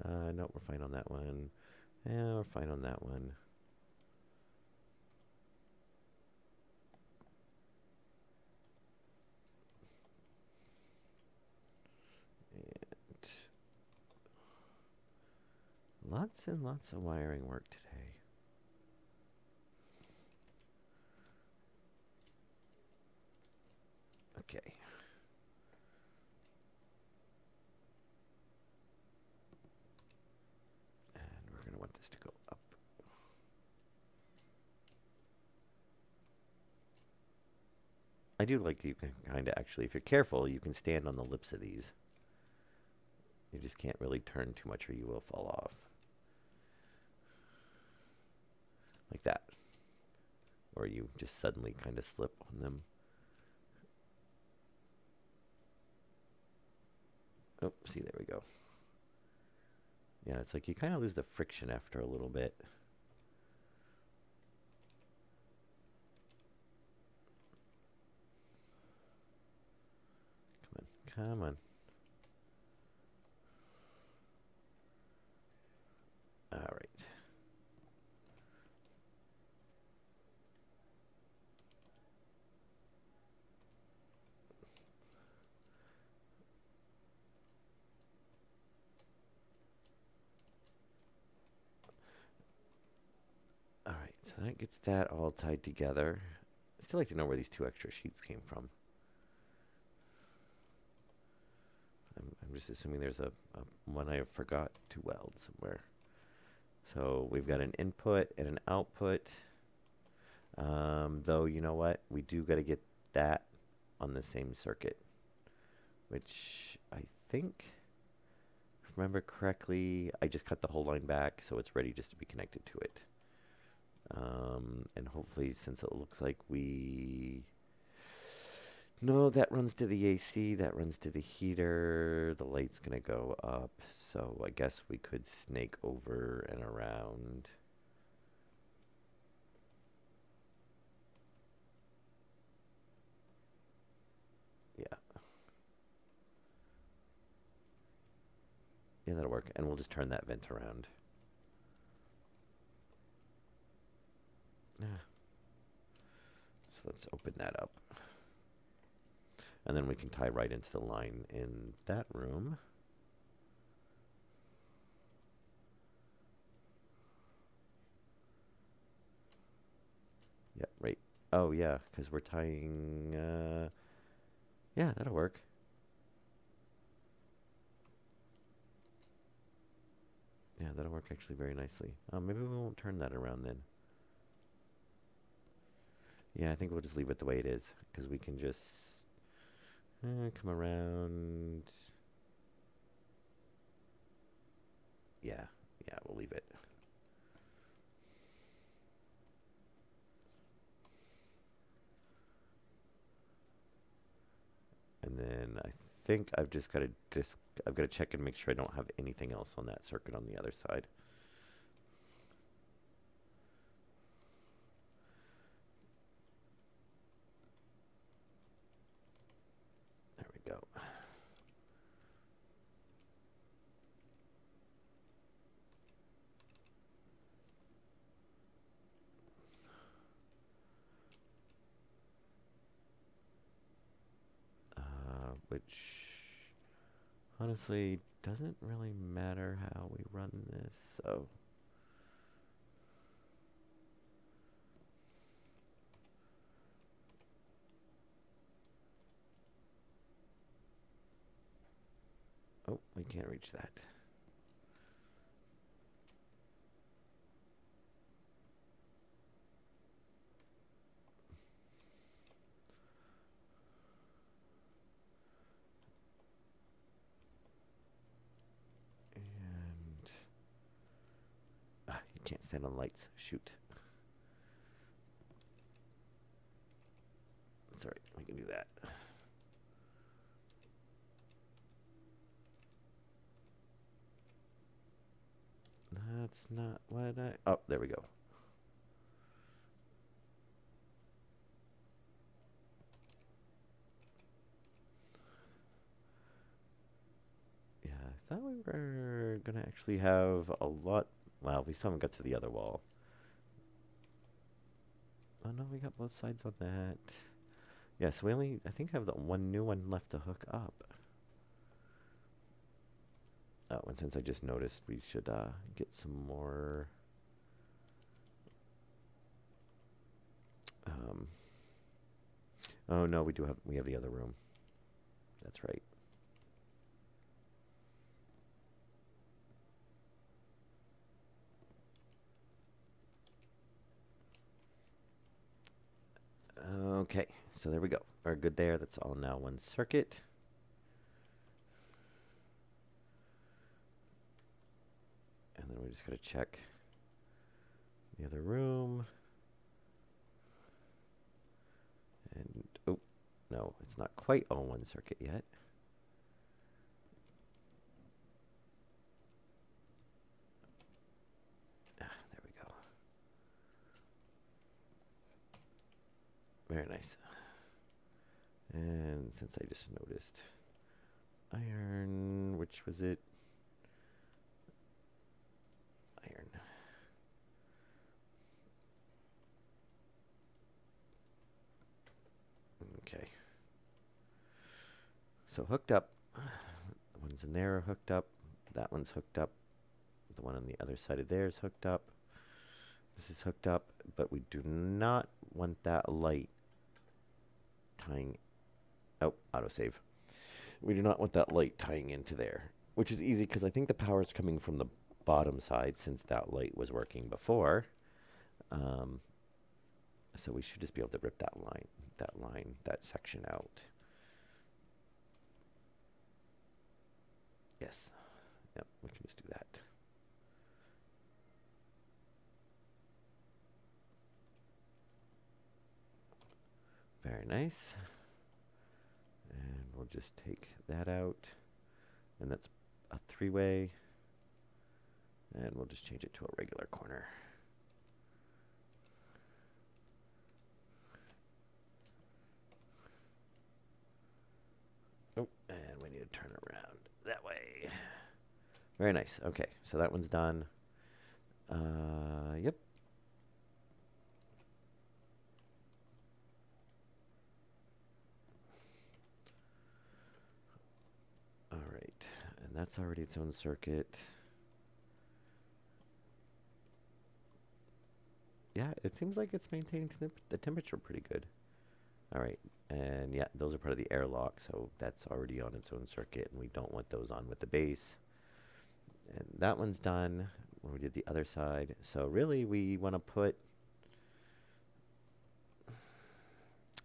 S1: No, we're fine on that one. Yeah, we're fine on that one. And lots and lots of wiring work today. Okay. And we're going to want this to go up. I do like you can kind of actually, if you're careful, you can stand on the lips of these. You just can't really turn too much or you will fall off. Like that. Or you just suddenly kind of slip on them. Oh, see, there we go. Yeah, it's like you kind of lose the friction after a little bit. Come on, come on. All right. All right, so that gets that all tied together. I still like to know where these 2 extra sheets came from. I'm just assuming there's a one I forgot to weld somewhere. So we've got an input and an output. Though, you know what? We do got to get that on the same circuit, which I think, if I remember correctly, I just cut the whole line back, so it's ready just to be connected to it. And hopefully, since it looks like we... No, that runs to the AC, that runs to the heater, the light's going to go up, so I guess we could snake over and around. Yeah. Yeah, that'll work, and we'll just turn that vent around. So let's open that up. And then we can tie right into the line in that room. Yeah, right. Oh, yeah, because we're tying... yeah, that'll work. Yeah, that'll work actually very nicely. Maybe we won't turn that around then. Yeah, I think we'll just leave it the way it is, because we can just come around. Yeah, we'll leave it. And then I think I've just got to I've got to check and make sure I don't have anything else on that circuit on the other side. There we go. Which honestly doesn't really matter how we run this, so oh, we can't reach that. And you can't stand on lights. Shoot. That's all right. We can do that. That's not what I... Oh, there we go. Yeah, I thought we were going to actually have a lot... Well, we still haven't got to the other wall. Oh, no, we got both sides on that. Yeah, so we only... I think I have the one new one left to hook up. Oh, and since I just noticed, we should get some more... oh, no, we have the other room. That's right. Okay, so there we go. We're good there. That's all now one circuit. And then we just got to check the other room. And, oh, no, it's not quite all one circuit yet. There we go. Very nice. And since I just noticed iron, which was it? Iron. Okay. So hooked up. The ones in there are hooked up. That one's hooked up. The one on the other side of there is hooked up. This is hooked up, but we do not want that light tying... Oh, autosave. We do not want that light tying into there, which is easy because I think the power is coming from the bottom side since that light was working before. So we should just be able to rip that section out. Yes. Yep, we can just do that. Very nice. And we'll just take that out. And that's a three-way. And we'll just change it to a regular corner. Oh, and we need to turn around that way. Very nice. Okay, so that one's done. Yep. And that's already its own circuit. Yeah, it seems like it's maintaining the temperature pretty good. All right, and yeah, those are part of the airlock, so that's already on its own circuit, and we don't want those on with the base. And that one's done when we did the other side. So really, we want to put,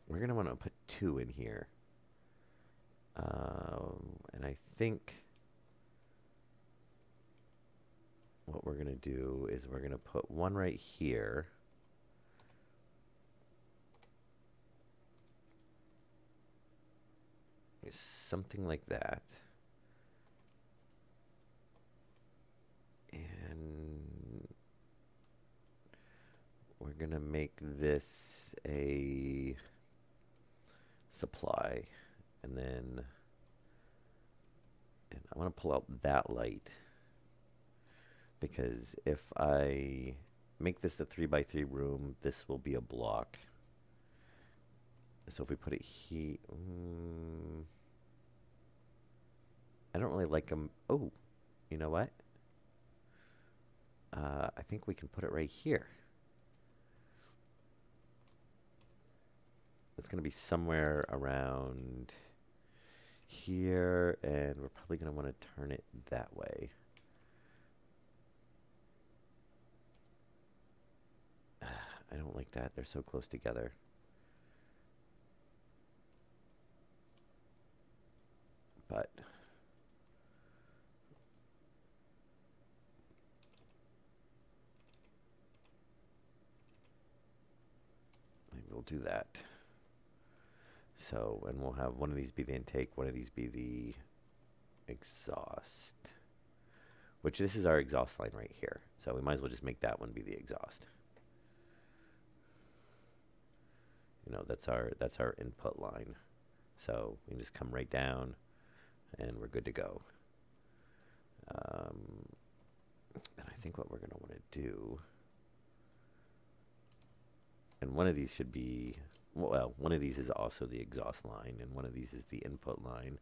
S1: we're going to want to put 2 in here. And I think what we're going to do is we're going to put 1 right here. Something like that. And we're going to make this a supply. And then I want to pull out that light. Because if I make this the 3x3 room, this will be a block. So if we put it here, I don't really like them. Oh, you know what? I think we can put it right here. It's going to be somewhere around here, and we're probably going to want to turn it that way. I don't like that. They're so close together. But maybe we'll do that. So, and we'll have one of these be the intake, one of these be the exhaust. Which this is our exhaust line right here. So we might as well just make that one be the exhaust. You know, that's our input line. So we can just come right down and we're good to go. And I think what we're going to want to do, and one of these should be, well, one of these is also the exhaust line, and one of these is the input line,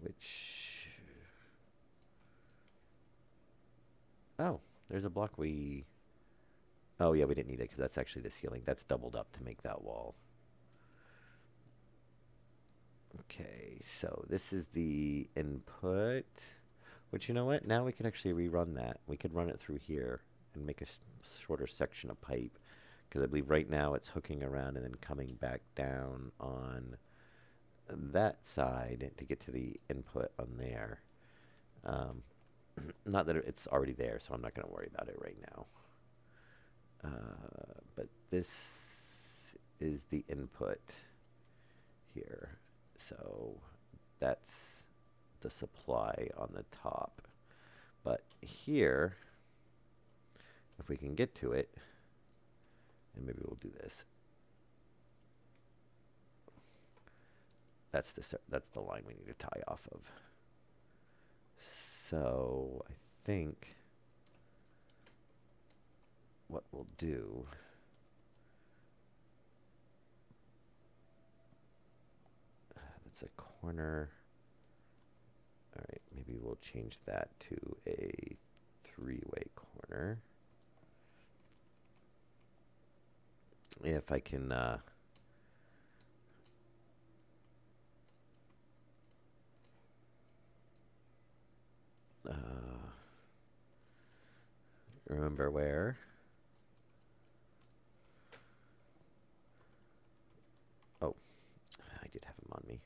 S1: which, oh, there's a block oh yeah, we didn't need it because that's actually the ceiling. That's doubled up to make that wall. Okay, so this is the input, which, you know what, now we can actually rerun that. We could run it through here and make a shorter section of pipe, because I believe right now it's hooking around and then coming back down on that side to get to the input on there. Not that it's already there, so I'm not going to worry about it right now. But this is the input here. So that's the supply on the top. But here, if we can get to it, and maybe we'll do this. That's the line we need to tie off of. So I think what we'll do, that's a corner. All right, maybe we'll change that to a 3-way corner. If I can remember where. Oh, I did have him on me.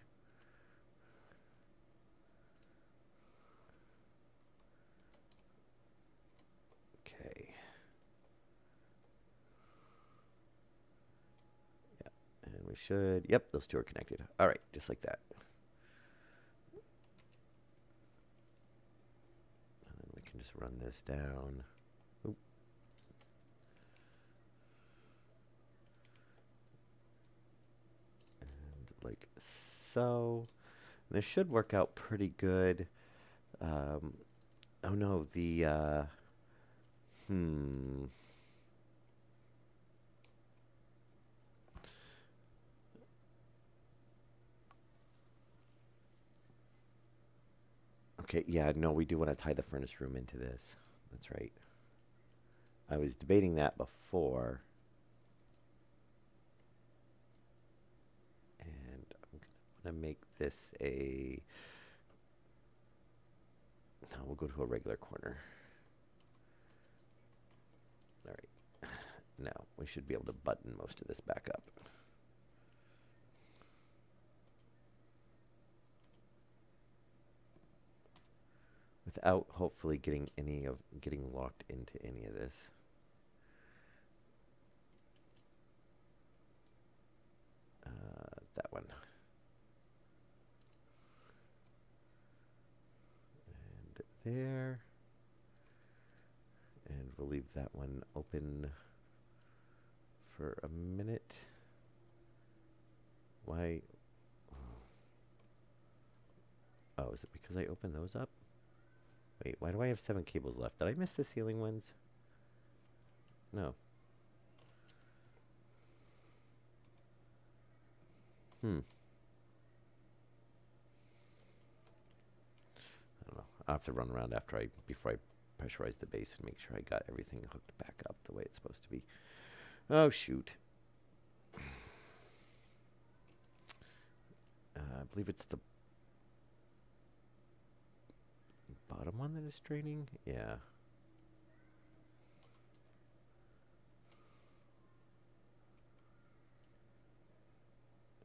S1: Okay. Yeah, and we should, yep, those two are connected. All right, just like that. And then we can just run this down. Oop. And like so. This should work out pretty good. Oh no, the Okay, yeah, no, we do want to tie the furnace room into this. That's right. I was debating that before. And I'm going to make this a... No, we'll go to a regular corner. All right. Now, we should be able to button most of this back up. Without hopefully getting locked into any of this. That one. And there. And we'll leave that one open for a minute. Why? Oh, is it because I opened those up? Wait, why do I have 7 cables left? Did I miss the ceiling ones? No. I don't know. I'll have to run around before I pressurize the base and make sure I got everything hooked back up the way it's supposed to be. Oh, shoot. I believe it's the bottom one that is draining. Yeah.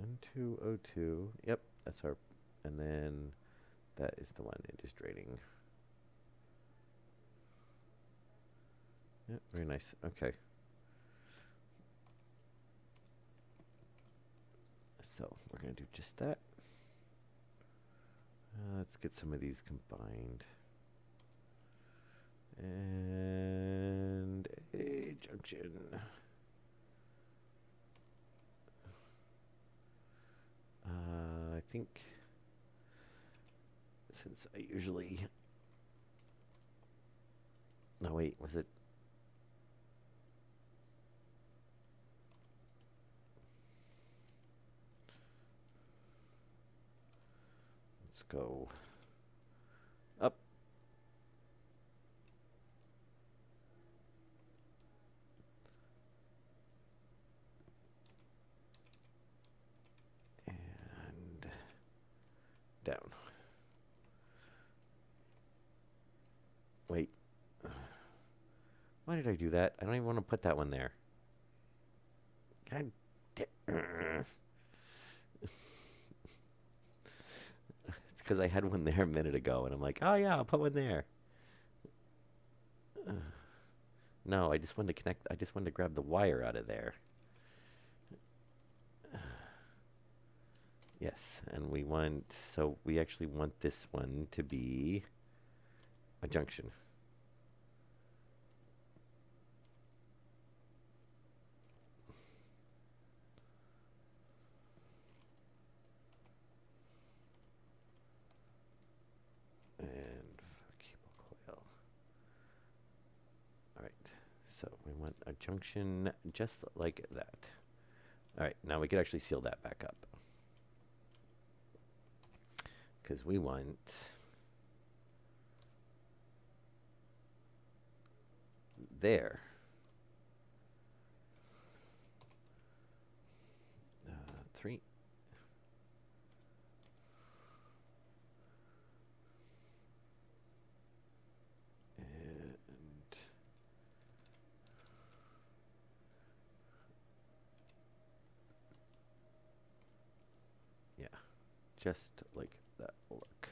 S1: N2O2. Yep, that's our... And then that is the one it is draining. Yep, very nice. Okay. So we're going to do just that. Let's get some of these combined. And a junction. I think since I usually... No, wait, was it... Let's go up. And down. Wait. Why did I do that? I don't even want to put that one there. God damn. It's because I had one there a minute ago, and I'm like, oh yeah, I'll put one there. No, I just wanted to connect. I just wanted to grab the wire out of there. Yes, and we want, so we actually want this one to be a junction. And cable coil. All right, so we want a junction just like that. All right, now we could actually seal that back up. Because we want there. 3. And yeah, just like that will work.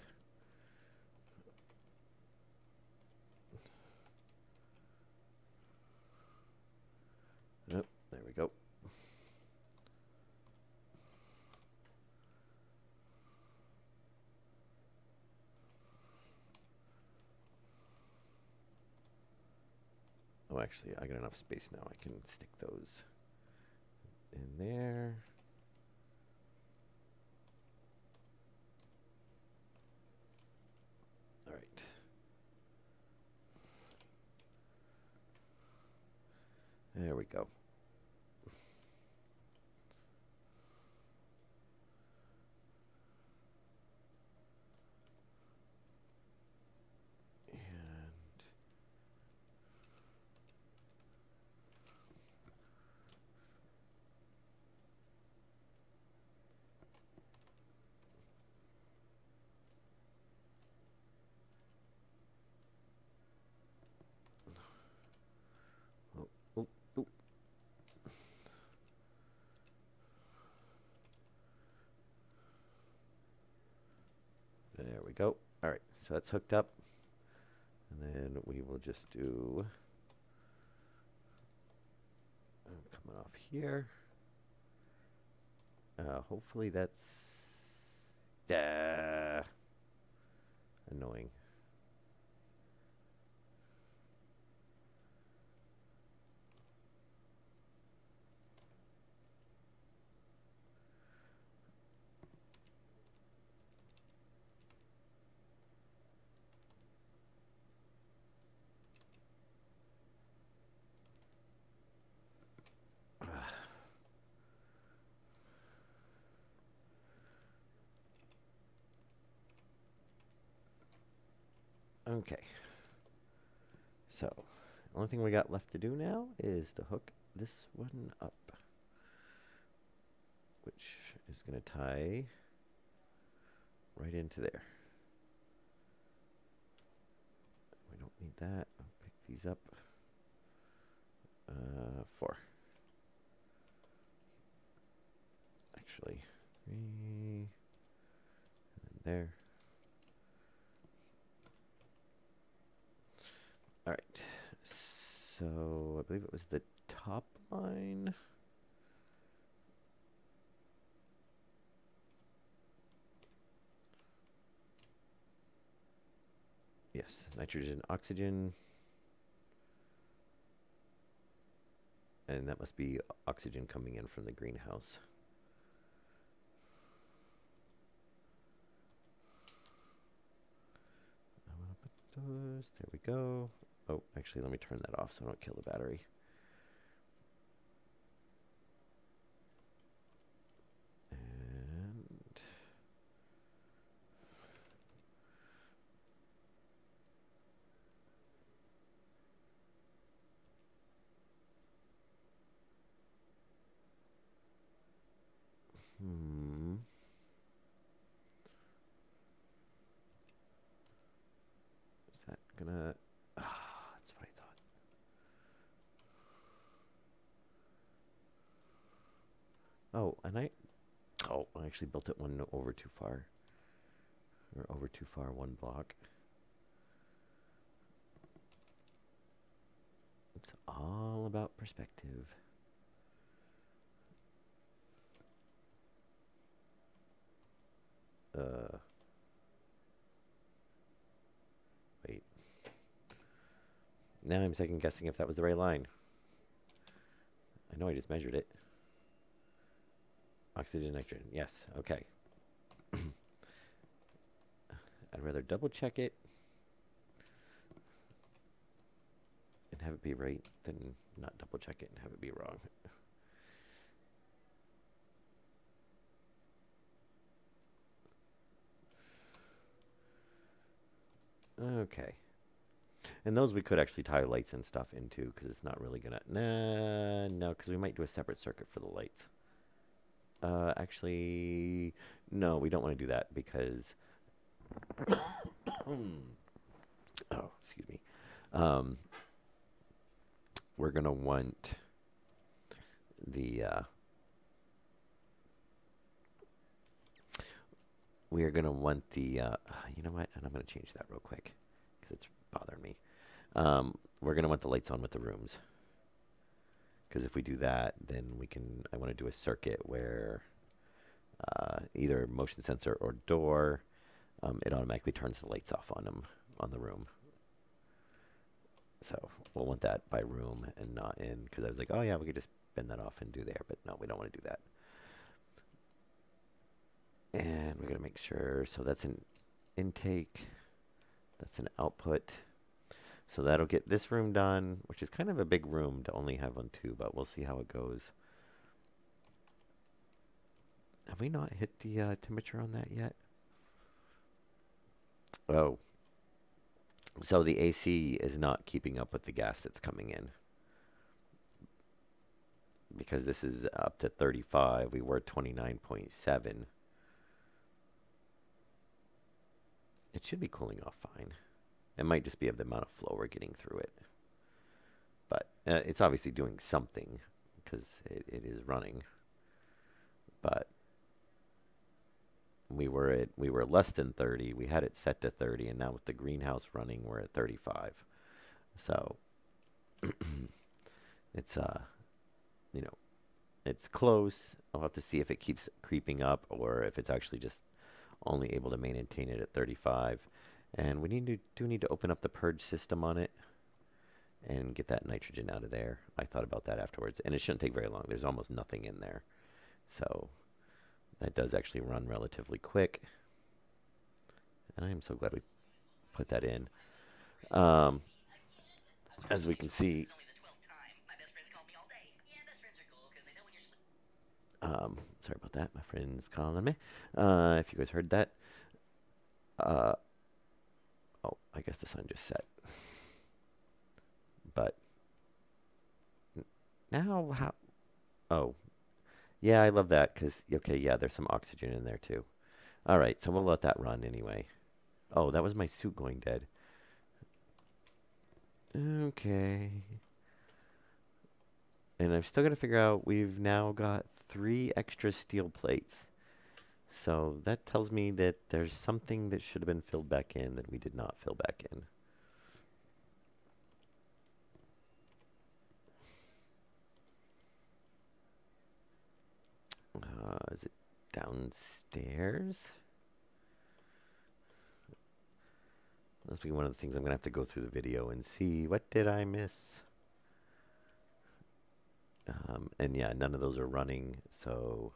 S1: Yep, there we go. Oh, actually, I got enough space now. I can stick those in there. All right. There we go. go. All right, so that's hooked up. And then we will just do coming off here. Hopefully that's annoying. Okay. So, the only thing we got left to do now is to hook this one up, which is going to tie right into there. We don't need that. I'll pick these up. 4. Actually, 3. And there. All right. So I believe it was the top line. Yes, nitrogen, oxygen. And that must be oxygen coming in from the greenhouse. I'm going to put those. There we go. Oh, actually, let me turn that off so I don't kill the battery. And is that gonna? That's what I thought. Oh, and I actually built it one over too far. Or over too far, one block. It's all about perspective. Wait. Now I'm second guessing if that was the right line. I know I just measured it. Oxygen, nitrogen. Yes. Okay. I'd rather double check it and have it be right than not double check it and have it be wrong. Okay. And those we could actually tie lights and stuff into because it's not really gonna. No, because we might do a separate circuit for the lights. Actually, no, we don't want to do that because. Oh, excuse me. We're gonna want the. We are gonna want the. You know what? And I'm gonna change that real quick because it's bothering me. We're gonna want the lights on with the rooms. Because if we do that, then we can. I want to do a circuit where either motion sensor or door, it automatically turns the lights off on them on the room. So we'll want that by room and not in. Because I was like, oh yeah, we could just bend that off and do there, but no, we don't want to do that. And we're gonna make sure. So that's an intake. That's an output. So that'll get this room done, which is kind of a big room to only have on 2, but we'll see how it goes. Have we not hit the temperature on that yet? Oh. So the AC is not keeping up with the gas that's coming in. Because this is up to 35. We were 29.7. It should be cooling off fine. It might just be of the amount of flow we're getting through it. But it's obviously doing something because it is running. But we were less than 30. We had it set to 30, and now with the greenhouse running, we're at 35. So it's you know, it's close. I'll have to see if it keeps creeping up or if it's actually just only able to maintain it at 35. And we do need to open up the purge system on it and get that nitrogen out of there. I thought about that afterwards, and it shouldn't take very long. There's almost nothing in there. So that does actually run relatively quick. And I am so glad we put that in. Um, as we can see, sorry about that. My friend's calling me. If you guys heard that. Uh, oh, I guess the sun just set. But now how? Oh, yeah, I love that because, okay, yeah, there's some oxygen in there too. All right, so we'll let that run anyway. Oh, that was my suit going dead. Okay. And I've still got to figure out, we've now got 3 extra steel plates. So that tells me that there's something that should have been filled back in that we did not fill back in. Is it downstairs? That's be one of the things I'm going to have to go through the video and see. What did I miss? And yeah, none of those are running, so...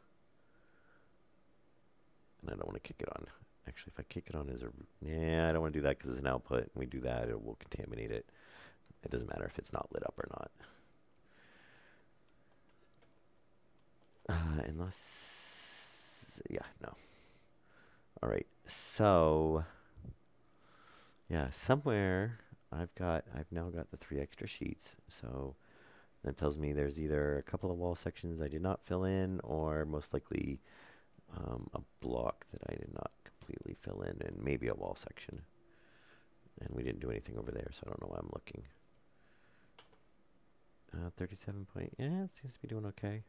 S1: And I don't want to kick it on. Actually, if I kick it on as a... Yeah, I don't want to do that because it's an output. And we do that, it will contaminate it. It doesn't matter if it's not lit up or not. Unless... Yeah, no. All right, so... Yeah, somewhere I've now got the 3 extra sheets. So that tells me there's either a couple of wall sections I did not fill in, or most likely a block that I did not completely fill in, and maybe a wall section. And we didn't do anything over there, so I don't know why I'm looking. 37 point, yeah, it seems to be doing okay.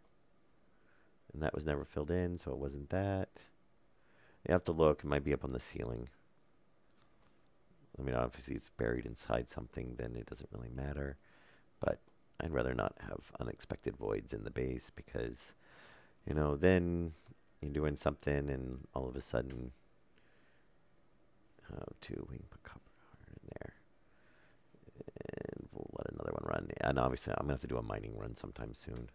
S1: And that was never filled in, so it wasn't that. You have to look, it might be up on the ceiling. I mean, obviously it's buried inside something, then it doesn't really matter. But I'd rather not have unexpected voids in the base because, you know, then you're doing something and all of a sudden, we can put copper in there. And we'll let another one run. And obviously I'm going to have to do a mining run sometime soon.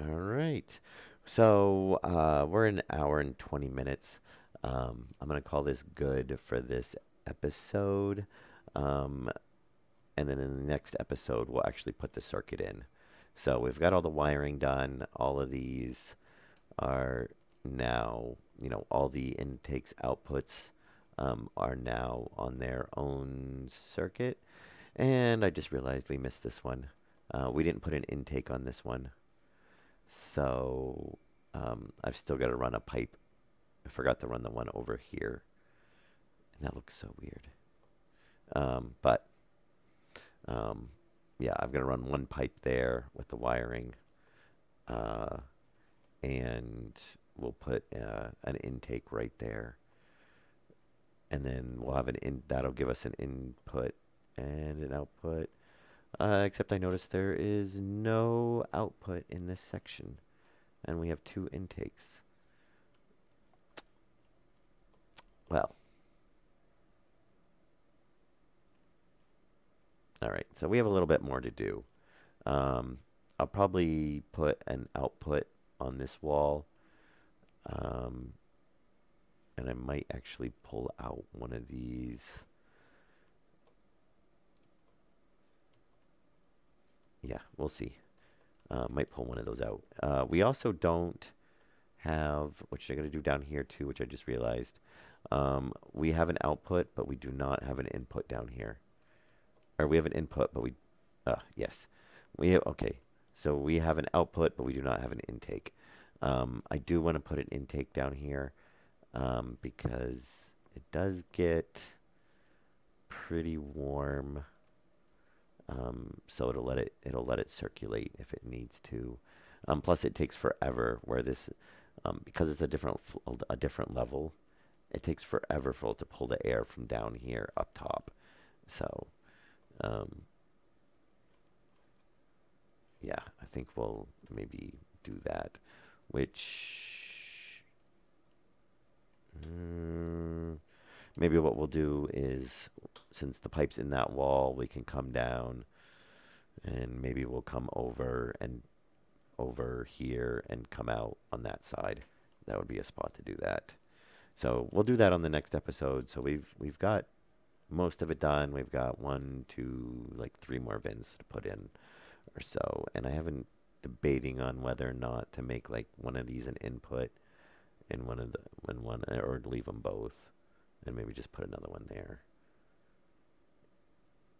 S1: All right. So we're an hour and 20 minutes. I'm going to call this good for this episode. And then in the next episode, we'll actually put the circuit in. So we've got all the wiring done. All of these are now, you know, all the intakes, outputs are now on their own circuit. And I just realized we missed this one. We didn't put an intake on this one. So I've still got to run a pipe. I forgot to run the one over here. And that looks so weird. Yeah, I've got to run one pipe there with the wiring. And we'll put an intake right there. And then we'll have that'll give us an input and an output. Except I noticed there is no output in this section. And we have 2 intakes. Well. All right, so we have a little bit more to do. I'll probably put an output on this wall. And I might actually pull out one of these. Yeah, we'll see. Might pull one of those out. We also don't have, which I got to do down here too, which I just realized. We have an output, but we do not have an input down here. Or we have an input, but we, yes. We have, okay. So we have an output, but we do not have an intake. I do want to put an intake down here because it does get pretty warm. So it'll let it circulate if it needs to. Plus, it takes forever. Where this Because it's a different level. It takes forever for it to pull the air from down here up top. So, um, yeah, I think we'll maybe do that. Which maybe what we'll do is, since the pipe's in that wall, we can come down and maybe we'll come over here and come out on that side. That would be a spot to do that. So we'll do that on the next episode. So we've got most of it done. We've got one, two, like three more vents to put in or so. And I haven't debating on whether or not to make like one of these an input and one or leave them both and maybe just put another one there.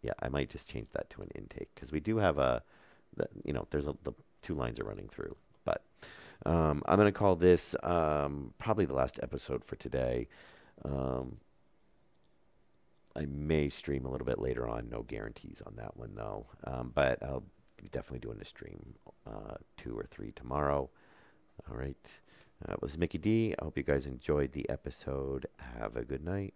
S1: Yeah, I might just change that to an intake because we do have the two lines are running through. But I'm going to call this probably the last episode for today. Um, I may stream a little bit later on. No guarantees on that one, though. But I'll be definitely doing a stream 2 or 3 tomorrow. All right. This is Mickey D. I hope you guys enjoyed the episode. Have a good night.